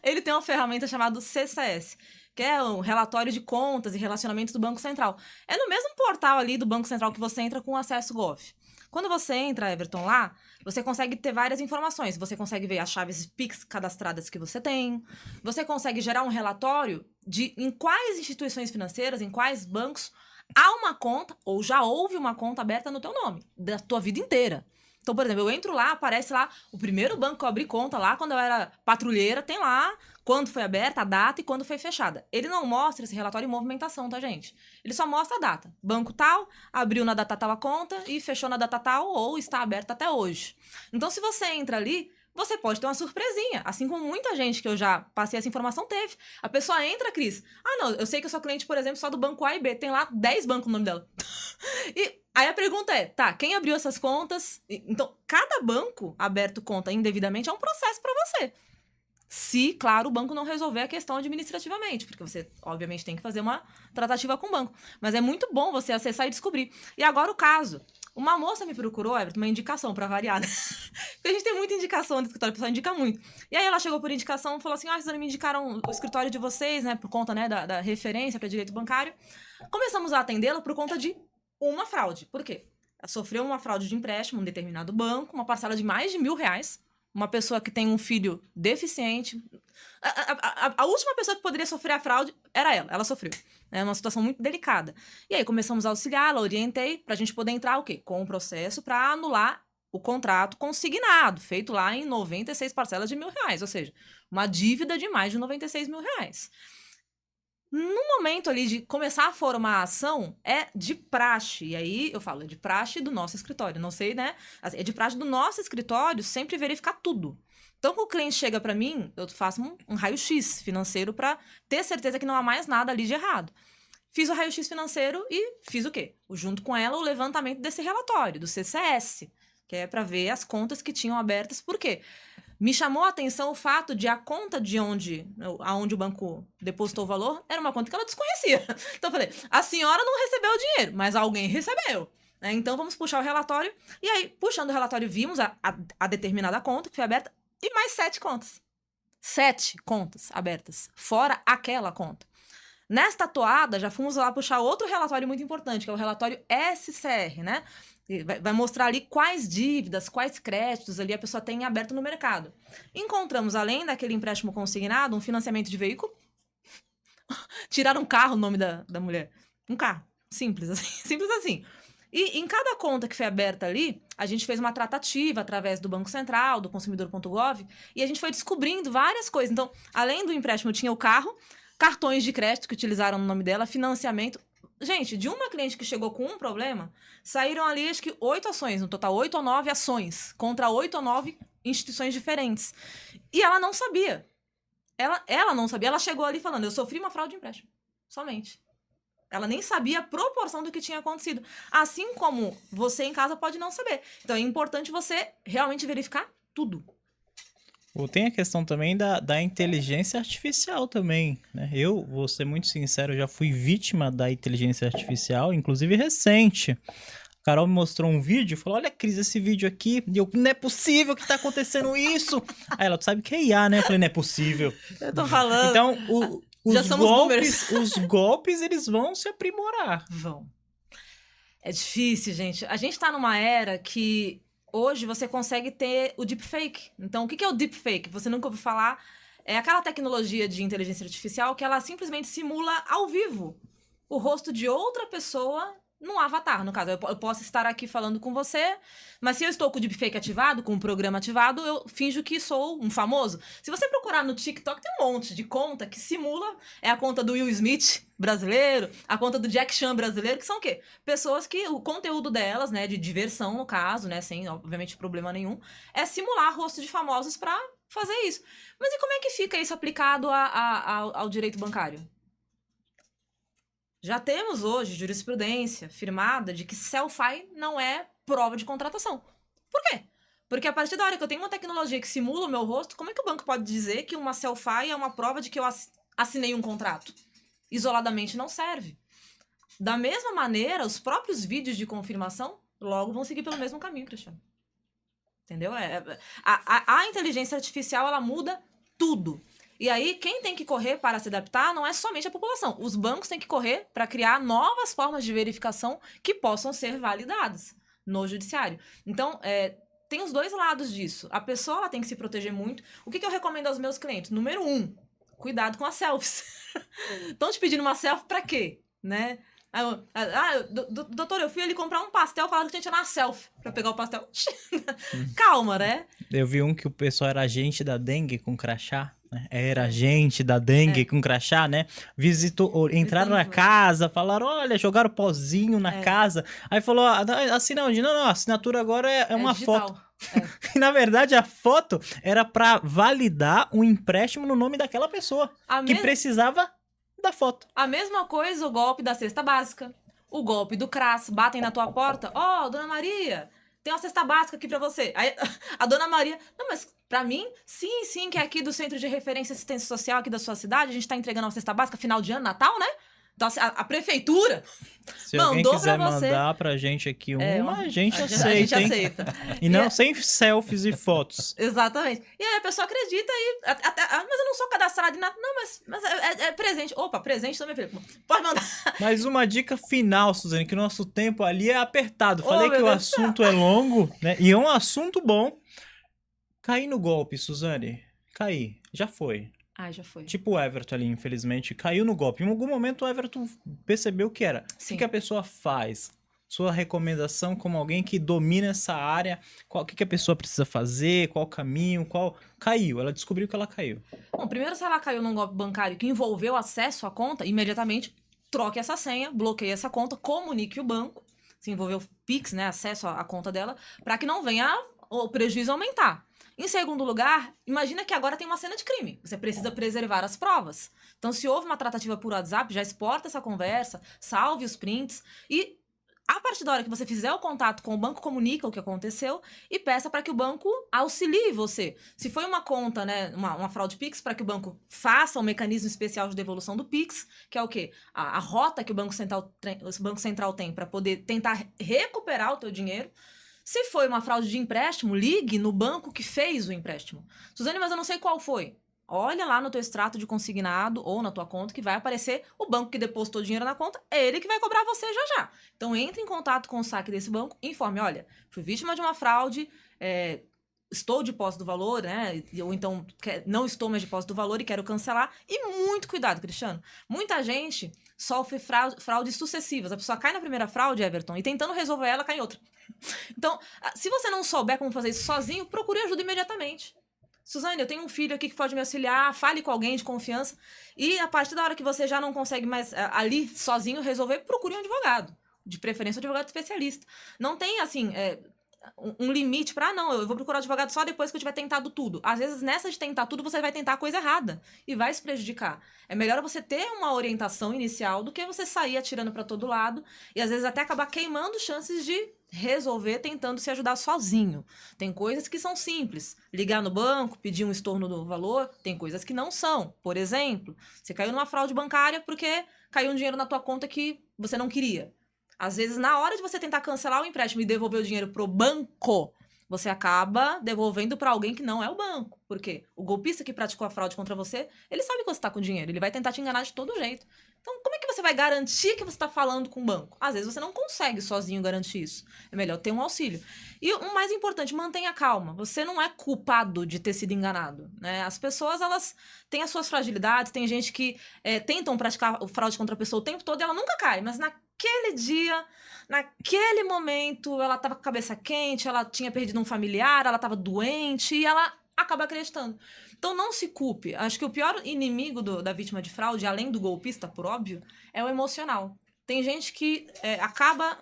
Ele tem uma ferramenta chamada CCS, que é o relatório de contas e relacionamentos do Banco Central. É no mesmo portal ali do Banco Central que você entra com acesso Gov. Quando você entra, Everton, lá, você consegue ter várias informações. Você consegue ver as chaves Pix cadastradas que você tem. Você consegue gerar um relatório de em quais instituições financeiras, em quais bancos há uma conta ou já houve uma conta aberta no teu nome, da tua vida inteira. Então, por exemplo, eu entro lá, aparece lá o primeiro banco que eu abri conta lá, quando eu era patrulheira, tem lá quando foi aberta, a data e quando foi fechada. Ele não mostra esse relatório em movimentação, tá, gente? Ele só mostra a data. Banco tal, abriu na data tal a conta e fechou na data tal ou está aberta até hoje. Então, se você entra ali, você pode ter uma surpresinha. Assim como muita gente que eu já passei essa informação teve. A pessoa entra, Cris. Ah, não, eu sei que eu sou cliente, por exemplo, só do banco A e B. Tem lá 10 bancos no nome dela. E aí a pergunta é, tá, quem abriu essas contas? Então, cada banco aberto conta indevidamente é um processo para você. Se, claro, o banco não resolver a questão administrativamente, porque você, obviamente, tem que fazer uma tratativa com o banco. Mas é muito bom você acessar e descobrir. E agora o caso. Uma moça me procurou, Everton, uma indicação pra variar, né? Porque a gente tem muita indicação no escritório, o pessoal indica muito. E aí ela chegou por indicação e falou assim, vocês me indicaram o escritório de vocês, né, por conta, né, da referência para direito bancário. Começamos a atendê-la por conta de uma fraude. Por quê? Ela sofreu uma fraude de empréstimo em um determinado banco, uma parcela de mais de R$1.000, uma pessoa que tem um filho deficiente. A última pessoa que poderia sofrer a fraude era ela sofreu. É uma situação muito delicada. E aí começamos a auxiliá-la, orientei, pra gente poder entrar o quê? Com o processo para anular o contrato consignado, feito lá em 96 parcelas de R$1.000, ou seja, uma dívida de mais de R$96.000. No momento ali de começar a formar a ação, é de praxe. E aí eu falo, é de praxe do nosso escritório. Não sei, né? É de praxe do nosso escritório sempre verificar tudo. Então, quando o cliente chega para mim, eu faço um raio-x financeiro para ter certeza que não há mais nada ali de errado. Fiz o raio-x financeiro e fiz o quê? Junto com ela, o levantamento desse relatório, do CCS, que é para ver as contas que tinham abertas. Por quê? Me chamou a atenção o fato de a conta aonde o banco depositou o valor era uma conta que ela desconhecia. Então eu falei, a senhora não recebeu o dinheiro, mas alguém recebeu. Então vamos puxar o relatório. E aí, puxando o relatório, vimos a determinada conta que foi aberta e mais 7 contas. 7 contas abertas, fora aquela conta. Nesta toada, já fomos lá puxar outro relatório muito importante, que é o relatório SCR, né? Vai mostrar ali quais dívidas, quais créditos ali a pessoa tem aberto no mercado. Encontramos, além daquele empréstimo consignado, um financiamento de veículo. Tiraram um carro no nome da mulher. Um carro. Simples assim. Simples assim. E em cada conta que foi aberta ali, a gente fez uma tratativa através do Banco Central, do consumidor.gov, e a gente foi descobrindo várias coisas. Então, além do empréstimo, tinha o carro, cartões de crédito que utilizaram no nome dela, financiamento. Gente, de uma cliente que chegou com um problema, saíram ali, acho que 8 ações, no total 8 ou 9 ações, contra 8 ou 9 instituições diferentes. E ela não sabia. Ela não sabia, ela chegou ali falando, eu sofri uma fraude de empréstimo. Somente. Ela nem sabia a proporção do que tinha acontecido. Assim como você em casa pode não saber. Então é importante você realmente verificar tudo. Tem a questão também da inteligência artificial também, né? Eu, vou ser muito sincero, já fui vítima da inteligência artificial, inclusive recente. A Carol me mostrou um vídeo e falou, olha, Cris, esse vídeo aqui, e eu, não é possível que tá acontecendo isso. Aí ela, tu sabe que é IA, né? Eu falei, não é possível. Eu tô falando. Então, os golpes, eles vão se aprimorar. Vão. É difícil, gente. A gente tá numa era que hoje você consegue ter o deepfake. Então, o que é o deepfake? Você nunca ouviu falar? É aquela tecnologia de inteligência artificial que ela simplesmente simula ao vivo o rosto de outra pessoa num avatar, no caso. Eu posso estar aqui falando com você, mas se eu estou com o deepfake ativado, com o programa ativado, eu finjo que sou um famoso. Se você procurar no TikTok, tem um monte de conta que simula. É a conta do Will Smith brasileiro, a conta do Jack Chan brasileiro, que são o quê? Pessoas que o conteúdo delas, né, de diversão no caso, né, sem obviamente problema nenhum, é simular rosto de famosos pra fazer isso. Mas e como é que fica isso aplicado ao direito bancário? Já temos hoje jurisprudência firmada de que selfie não é prova de contratação. Por quê? Porque a partir da hora que eu tenho uma tecnologia que simula o meu rosto, como é que o banco pode dizer que uma selfie é uma prova de que eu assinei um contrato? Isoladamente não serve. Da mesma maneira, os próprios vídeos de confirmação logo vão seguir pelo mesmo caminho, Cristiano. Entendeu? A inteligência artificial, ela muda tudo. E aí, quem tem que correr para se adaptar não é somente a população. Os bancos têm que correr para criar novas formas de verificação que possam ser validadas no judiciário. Então, tem os dois lados disso. A pessoa ela tem que se proteger muito. O que eu recomendo aos meus clientes? Número 1, cuidado com as selfies. Estão te pedindo uma selfie para quê? Né? Doutor, eu fui ali comprar um pastel, falaram que tinha que tirar uma selfie pra pegar o pastel. Calma, né? Eu vi um que o pessoal era agente da dengue com crachá, né? Era agente da dengue com crachá, né? Entraram na casa, falaram, olha, jogaram pozinho na casa. Aí falou, assina onde? Não, a assinatura agora é uma digital. foto. E na verdade a foto era pra validar um empréstimo no nome daquela pessoa que precisava da foto. A mesma coisa o golpe da cesta básica, o golpe do CRAS, batem na tua porta, dona Maria, tem uma cesta básica aqui pra você. Aí a dona Maria, não, mas pra mim, sim, que é aqui do Centro de Referência e Assistência Social aqui da sua cidade, a gente tá entregando uma cesta básica final de ano, Natal, né? Então, a prefeitura se alguém quiser mandar pra gente aqui a gente aceita, a gente aceita. E não sem selfies e fotos. Exatamente. E aí a pessoa acredita e... mas eu não sou cadastrada em nada. Não, mas é presente. Opa, presente também, filho. Pode mandar. Mas uma dica final, Suzane, que o nosso tempo ali é apertado. Falei que o assunto é longo, né? E é um assunto bom. Cair no golpe, Suzane. Cair. Já foi. Já foi. Tipo o Everton ali, infelizmente, caiu no golpe. Em algum momento o Everton percebeu o que era. Sim. O que a pessoa faz? Sua recomendação como alguém que domina essa área, o que a pessoa precisa fazer, qual caminho, Caiu, ela descobriu que ela caiu. Bom, primeiro, se ela caiu num golpe bancário que envolveu acesso à conta, imediatamente troque essa senha, bloqueie essa conta, comunique o banco, se envolveu Pix, né, acesso à conta dela, para que não venha o prejuízo aumentar. Em segundo lugar, imagina que agora tem uma cena de crime. Você precisa preservar as provas. Então, se houve uma tratativa por WhatsApp, já exporta essa conversa, salve os prints e, a partir da hora que você fizer o contato com o banco, comunica o que aconteceu e peça para que o banco auxilie você. Se foi uma conta, né, uma fraude Pix, para que o banco faça um mecanismo especial de devolução do Pix, que é o quê? A rota que o Banco Central tem para poder tentar recuperar o teu dinheiro. Se foi uma fraude de empréstimo, ligue no banco que fez o empréstimo. Suzane, mas eu não sei qual foi. Olha lá no teu extrato de consignado ou na tua conta que vai aparecer o banco que depositou dinheiro na conta, é ele que vai cobrar você já. Então entre em contato com o saque desse banco e informe, olha, fui vítima de uma fraude, estou de posse do valor, né? Ou então não estou mais de posse do valor e quero cancelar. E muito cuidado, Cristiano. Muita gente sofre fraudes sucessivas. A pessoa cai na primeira fraude, Everton, e tentando resolver ela, cai em outra. Então, se você não souber como fazer isso sozinho, procure ajuda imediatamente. Suzane, eu tenho um filho aqui que pode me auxiliar, fale com alguém de confiança. E a partir da hora que você já não consegue mais ali sozinho resolver, procure um advogado. De preferência, um advogado especialista. Não tem, assim, um limite para não, eu vou procurar advogado só depois que eu tiver tentado tudo. Às vezes, nessa de tentar tudo, você vai tentar a coisa errada e vai se prejudicar. É melhor você ter uma orientação inicial do que você sair atirando para todo lado e, às vezes, até acabar queimando chances de resolver tentando se ajudar sozinho. Tem coisas que são simples. Ligar no banco, pedir um estorno do valor, tem coisas que não são. Por exemplo, você caiu numa fraude bancária porque caiu um dinheiro na tua conta que você não queria. Às vezes, na hora de você tentar cancelar o empréstimo e devolver o dinheiro pro banco, você acaba devolvendo para alguém que não é o banco. Por quê? O golpista que praticou a fraude contra você, ele sabe que você está com dinheiro, ele vai tentar te enganar de todo jeito. Então, como é que você você vai garantir que você está falando com o banco? Às vezes você não consegue sozinho garantir isso. É melhor ter um auxílio. E o mais importante, mantenha calma. Você não é culpado de ter sido enganado, né? As pessoas, elas têm as suas fragilidades. Tem gente que tentam praticar o fraude contra a pessoa o tempo todo e ela nunca cai. Mas naquele dia, naquele momento, ela estava com a cabeça quente, ela tinha perdido um familiar, ela estava doente e ela acaba acreditando. Então não se culpe. Acho que o pior inimigo da vítima de fraude, além do golpista, por óbvio, é o emocional. Tem gente que acaba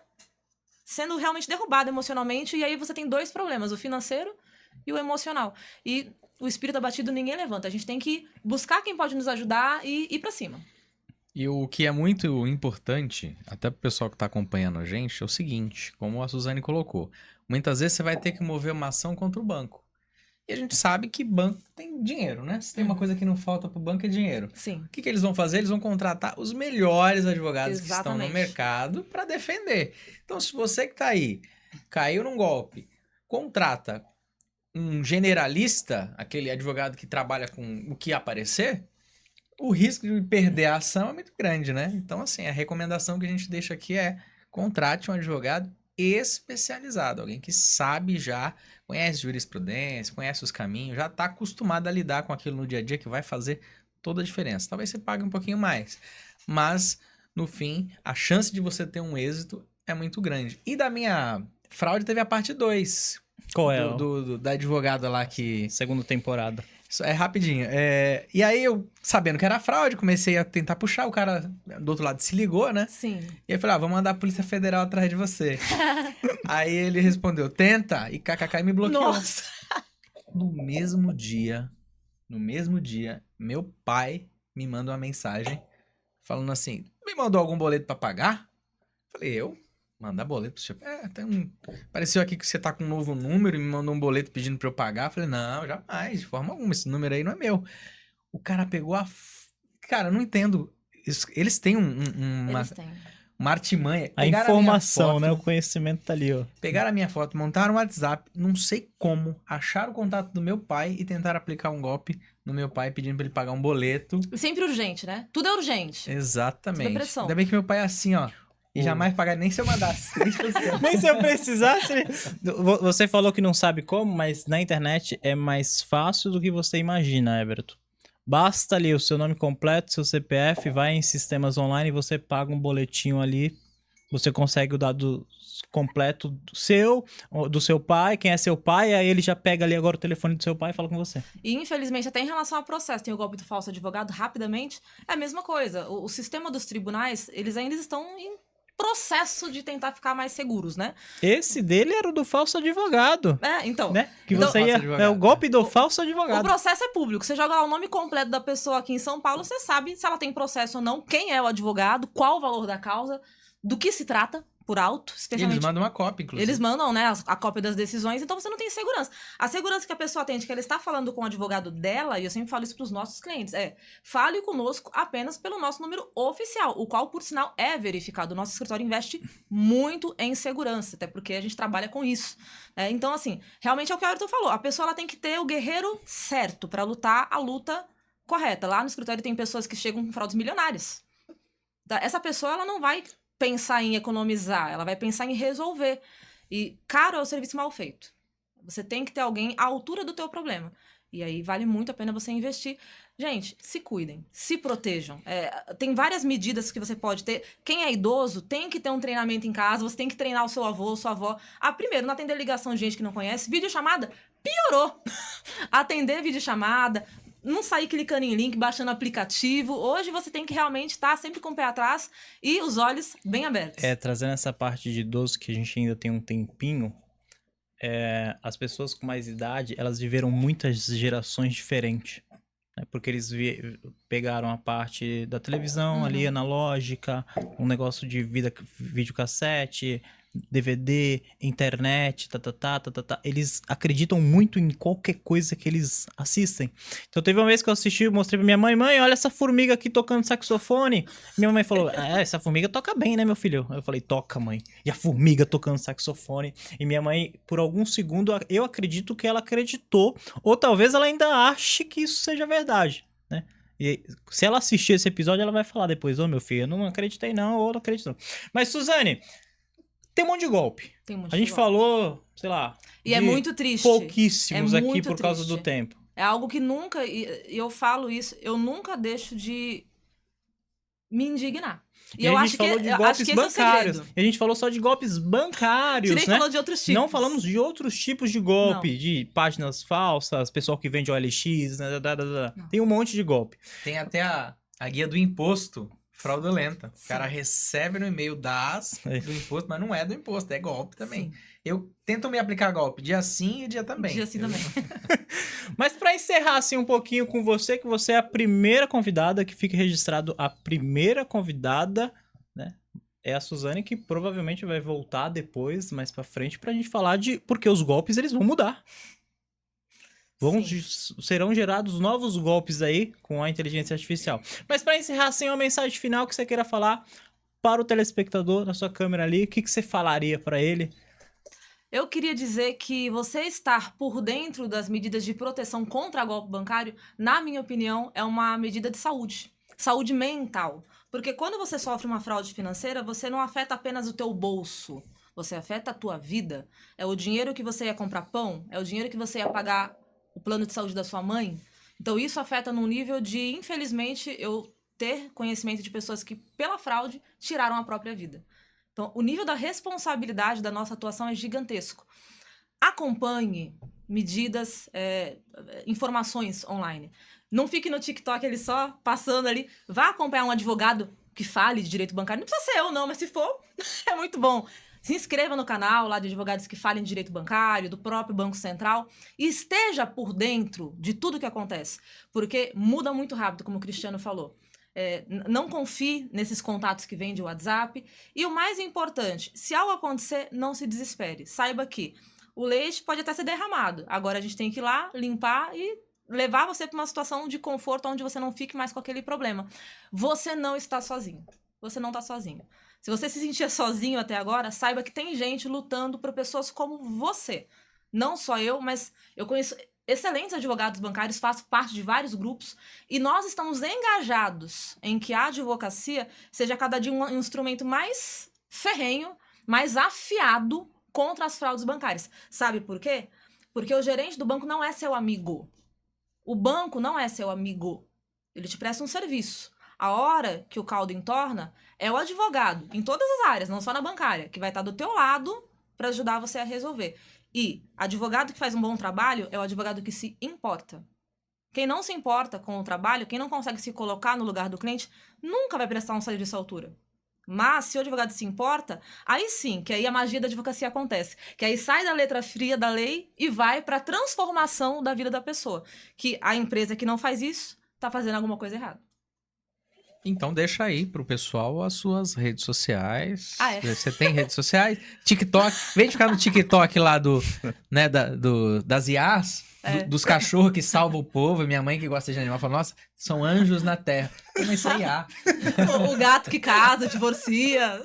sendo realmente derrubada emocionalmente e aí você tem 2 problemas, o financeiro e o emocional. E o espírito abatido ninguém levanta. A gente tem que buscar quem pode nos ajudar e ir pra cima. E o que é muito importante, até pro pessoal que tá acompanhando a gente, é o seguinte, como a Suzane colocou. Muitas vezes você vai ter que mover uma ação contra o banco. E a gente sabe que banco tem dinheiro, né? Se tem uma coisa que não falta pro banco é dinheiro. Sim. O que eles vão fazer? Eles vão contratar os melhores advogados que estão no Exatamente. mercado para defender. Então, se você que tá aí, caiu num golpe, contrata um generalista, aquele advogado que trabalha com o que aparecer, o risco de perder a ação é muito grande, né? Então, assim, a recomendação que a gente deixa aqui é contrate um advogado especializado, alguém que sabe já, conhece jurisprudência, conhece os caminhos, já está acostumado a lidar com aquilo no dia a dia que vai fazer toda a diferença. Talvez você pague um pouquinho mais, mas no fim, a chance de você ter um êxito é muito grande. E da minha fraude teve a parte 2. Qual é? Da advogada lá que... Segunda temporada. Isso é rapidinho. E aí eu, sabendo que era fraude, comecei a tentar puxar, o cara do outro lado se ligou, né? Sim. E eu falei, vou mandar a Polícia Federal atrás de você. Aí ele respondeu, tenta, e kkk, e me bloqueou. Nossa! No mesmo dia, meu pai me manda uma mensagem falando assim, me mandou algum boleto pra pagar? Falei, eu? Mandar boleto pro senhor? Apareceu aqui que você tá com um novo número e me mandou um boleto pedindo pra eu pagar. Falei, não, jamais, de forma alguma, esse número aí não é meu. O cara pegou Cara, eu não entendo. Eles têm Eles têm. uma artimanha. A Pegaram informação, minha né? foto, O conhecimento tá ali, ó. Pegaram a minha foto, montaram um WhatsApp, não sei como, acharam o contato do meu pai e tentaram aplicar um golpe no meu pai, pedindo pra ele pagar um boleto. Sempre urgente, né? Tudo é urgente. Exatamente. Depressão. Ainda bem que meu pai é assim, ó. E jamais pagaria nem se eu mandasse. Nem se fosse. Nem se eu precisasse. Você falou que não sabe como, mas na internet é mais fácil do que você imagina, Everton. Basta ali o seu nome completo, seu CPF, vai em sistemas online e você paga um boletinho ali. Você consegue o dado completo do seu pai, quem é seu pai, aí ele já pega ali agora o telefone do seu pai e fala com você. E, infelizmente, até em relação ao processo, tem o golpe do falso advogado, rapidamente, é a mesma coisa. O sistema dos tribunais, eles ainda estão em processo de tentar ficar mais seguros, né? Esse dele era o do falso advogado. Então. Né? Que Então- você ia... Falso advogado. É o golpe do falso O advogado. processo é público. Você joga lá o nome completo da pessoa aqui em São Paulo, você sabe se ela tem processo ou não, quem é o advogado, qual o valor da causa, do que se trata, por alto, Eles especialmente. mandam uma cópia, inclusive. Eles mandam, né, a cópia das decisões, então você não tem segurança. A segurança que a pessoa tem de que ela está falando com o advogado dela, e eu sempre falo isso para os nossos clientes, fale conosco apenas pelo nosso número oficial, o qual, por sinal, é verificado. O nosso escritório investe muito em segurança, até porque a gente trabalha com isso. Então, assim, realmente é o que o Ayrton falou. A pessoa ela tem que ter o guerreiro certo para lutar a luta correta. Lá no escritório tem pessoas que chegam com fraudes milionárias. Essa pessoa ela não vai pensar em economizar, ela vai pensar em resolver. E caro é o serviço mal feito. Você tem que ter alguém à altura do teu problema. E aí vale muito a pena você investir. Gente, se cuidem, se protejam. Tem várias medidas que você pode ter. Quem é idoso tem que ter um treinamento em casa, você tem que treinar o seu avô, sua avó. Primeiro, não atender ligação de gente que não conhece. Videochamada, piorou. Atender videochamada, não sair clicando em link, baixando aplicativo. Hoje você tem que realmente estar sempre com o pé atrás e os olhos bem abertos. Trazendo essa parte de idoso que a gente ainda tem um tempinho, as pessoas com mais idade, elas viveram muitas gerações diferentes. Né? Porque eles pegaram a parte da televisão ali, analógica, um negócio de videocassete, DVD, internet, eles acreditam muito em qualquer coisa que eles assistem. Então teve uma vez que eu assisti, eu mostrei pra minha mãe, olha essa formiga aqui tocando saxofone. Minha mãe falou, essa formiga toca bem, né, meu filho? Eu falei, toca, mãe. E a formiga tocando saxofone. E minha mãe, por algum segundo, eu acredito que ela acreditou, ou talvez ela ainda ache que isso seja verdade, né? E se ela assistir esse episódio, ela vai falar depois, ô meu filho, eu não acreditei não, ou não acredito não. Mas, Suzane, tem um monte de golpe. Tem um monte A de gente golpe. falou, sei lá, E é de muito triste. pouquíssimos É aqui muito por causa do triste. tempo. É algo que nunca, e eu falo isso, eu nunca deixo de me indignar. E a eu gente acho falou que, de eu golpes acho que esse é o bancários. segredo. E a gente falou só de golpes bancários, Tirei né? falou de outros tipos. Não falamos de outros tipos de golpe, de páginas falsas, pessoal que vende OLX, né? Tem um monte de golpe. Tem até a guia do imposto fraudulenta. O cara recebe no e-mail do imposto, mas não é do imposto, é golpe também. Sim. Eu tento me aplicar golpe dia sim e dia também. Dia sim também. Mas pra encerrar assim um pouquinho com você, que você é a primeira convidada, que fique registrado a primeira convidada, né? É a Suzane, que provavelmente vai voltar depois, mais pra frente, pra gente falar de... Porque os golpes, eles vão mudar. Serão gerados novos golpes aí com a inteligência artificial. Mas pra encerrar, assim, uma mensagem final que você queira falar para o telespectador, na sua câmera ali, o que você falaria pra ele? Eu queria dizer que você estar por dentro das medidas de proteção contra golpe bancário, na minha opinião, é uma medida de saúde. Saúde mental. Porque quando você sofre uma fraude financeira, você não afeta apenas o teu bolso. Você afeta a tua vida. É o dinheiro que você ia comprar pão, é o dinheiro que você ia pagar o plano de saúde da sua mãe. Então isso afeta num nível de, infelizmente, eu ter conhecimento de pessoas que, pela fraude, tiraram a própria vida. Então, o nível da responsabilidade da nossa atuação é gigantesco. Acompanhe medidas, informações online. Não fique no TikTok ali só passando ali. Vá acompanhar um advogado que fale de direito bancário. Não precisa ser eu, não, mas se for, é muito bom. Se inscreva no canal lá de advogados que falem de direito bancário, do próprio Banco Central, e esteja por dentro de tudo que acontece. Porque muda muito rápido, como o Cristiano falou. Não confie nesses contatos que vêm de WhatsApp. E o mais importante, se algo acontecer, não se desespere. Saiba que o leite pode até ser derramado. Agora a gente tem que ir lá, limpar e levar você para uma situação de conforto onde você não fique mais com aquele problema. Você não está sozinho. Você não está sozinho. Se você se sentia sozinho até agora, saiba que tem gente lutando por pessoas como você. Não só eu, mas eu conheço excelentes advogados bancários, faço parte de vários grupos, e nós estamos engajados em que a advocacia seja cada dia um instrumento mais ferrenho, mais afiado contra as fraudes bancárias. Sabe por quê? Porque o gerente do banco não é seu amigo. O banco não é seu amigo. Ele te presta um serviço. A hora que o caldo entorna, é o advogado, em todas as áreas, não só na bancária, que vai estar do teu lado para ajudar você a resolver. E advogado que faz um bom trabalho é o advogado que se importa. Quem não se importa com o trabalho, quem não consegue se colocar no lugar do cliente, nunca vai prestar um serviço à altura. Mas, se o advogado se importa, aí sim, que aí a magia da advocacia acontece. Que aí sai da letra fria da lei e vai para a transformação da vida da pessoa. Que a empresa que não faz isso, está fazendo alguma coisa errada. Então deixa aí pro pessoal as suas redes sociais. Ah, é? Você tem redes sociais? TikTok. Vem ficar no TikTok lá das IAs, dos cachorros que salvam o povo. Minha mãe que gosta de animal fala, nossa, são anjos na terra. Mas isso é IA. O gato que casa, divorcia.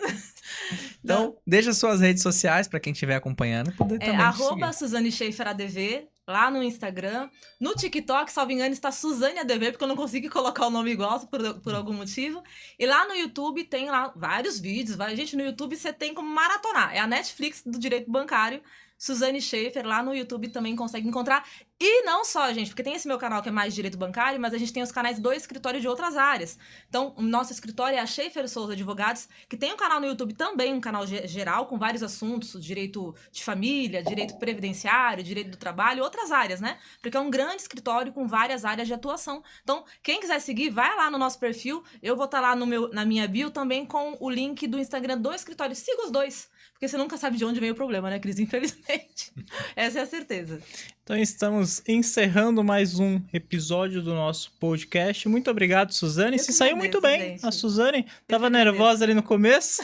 Então, deixa suas redes sociais para quem estiver acompanhando poder também te seguir. @Suzane Schaefer ADV, lá no Instagram. No TikTok, salvo engano, está Suzane ADV, porque eu não consigo colocar o nome igual por algum motivo. E lá no YouTube tem lá vários vídeos. Gente, no YouTube você tem como maratonar. É a Netflix do direito bancário. Suzane Schaefer, lá no YouTube também consegue encontrar. E não só, gente, porque tem esse meu canal que é mais direito bancário, mas a gente tem os canais do escritório de outras áreas. Então, o nosso escritório é a Schaefer Souza Advogados, que tem um canal no YouTube também, um canal geral, com vários assuntos, direito de família, direito previdenciário, direito do trabalho, outras áreas, né? Porque é um grande escritório com várias áreas de atuação. Então, quem quiser seguir, vai lá no nosso perfil. Eu vou estar lá na minha bio também com o link do Instagram do escritório. Siga os dois. Porque você nunca sabe de onde vem o problema, né, Cris? Infelizmente. Essa é a certeza. Então estamos encerrando mais um episódio do nosso podcast. Muito obrigado, Suzane. Se saiu muito bem. Gente. A Suzane estava nervosa ali no começo,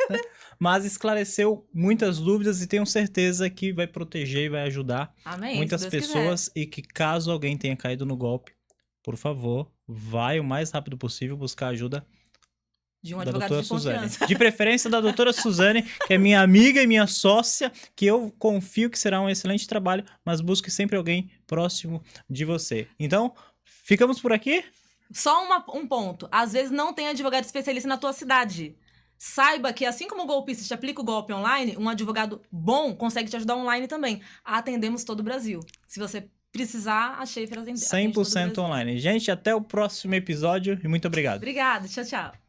né? Mas esclareceu muitas dúvidas e tenho certeza que vai proteger e vai ajudar muitas pessoas. E que caso alguém tenha caído no golpe, por favor, vai o mais rápido possível buscar ajuda de um advogado de confiança. De preferência da doutora Suzane, que é minha amiga e minha sócia, que eu confio que será um excelente trabalho, mas busque sempre alguém próximo de você. Então, ficamos por aqui. Só um ponto. Às vezes não tem advogado especialista na tua cidade. Saiba que, assim como o golpista te aplica o golpe online, um advogado bom consegue te ajudar online também. Atendemos todo o Brasil. Se você precisar, a Schaefer atende todo o 100% Brasil. online. Gente, até o próximo episódio e muito obrigado. Obrigada. Tchau, tchau.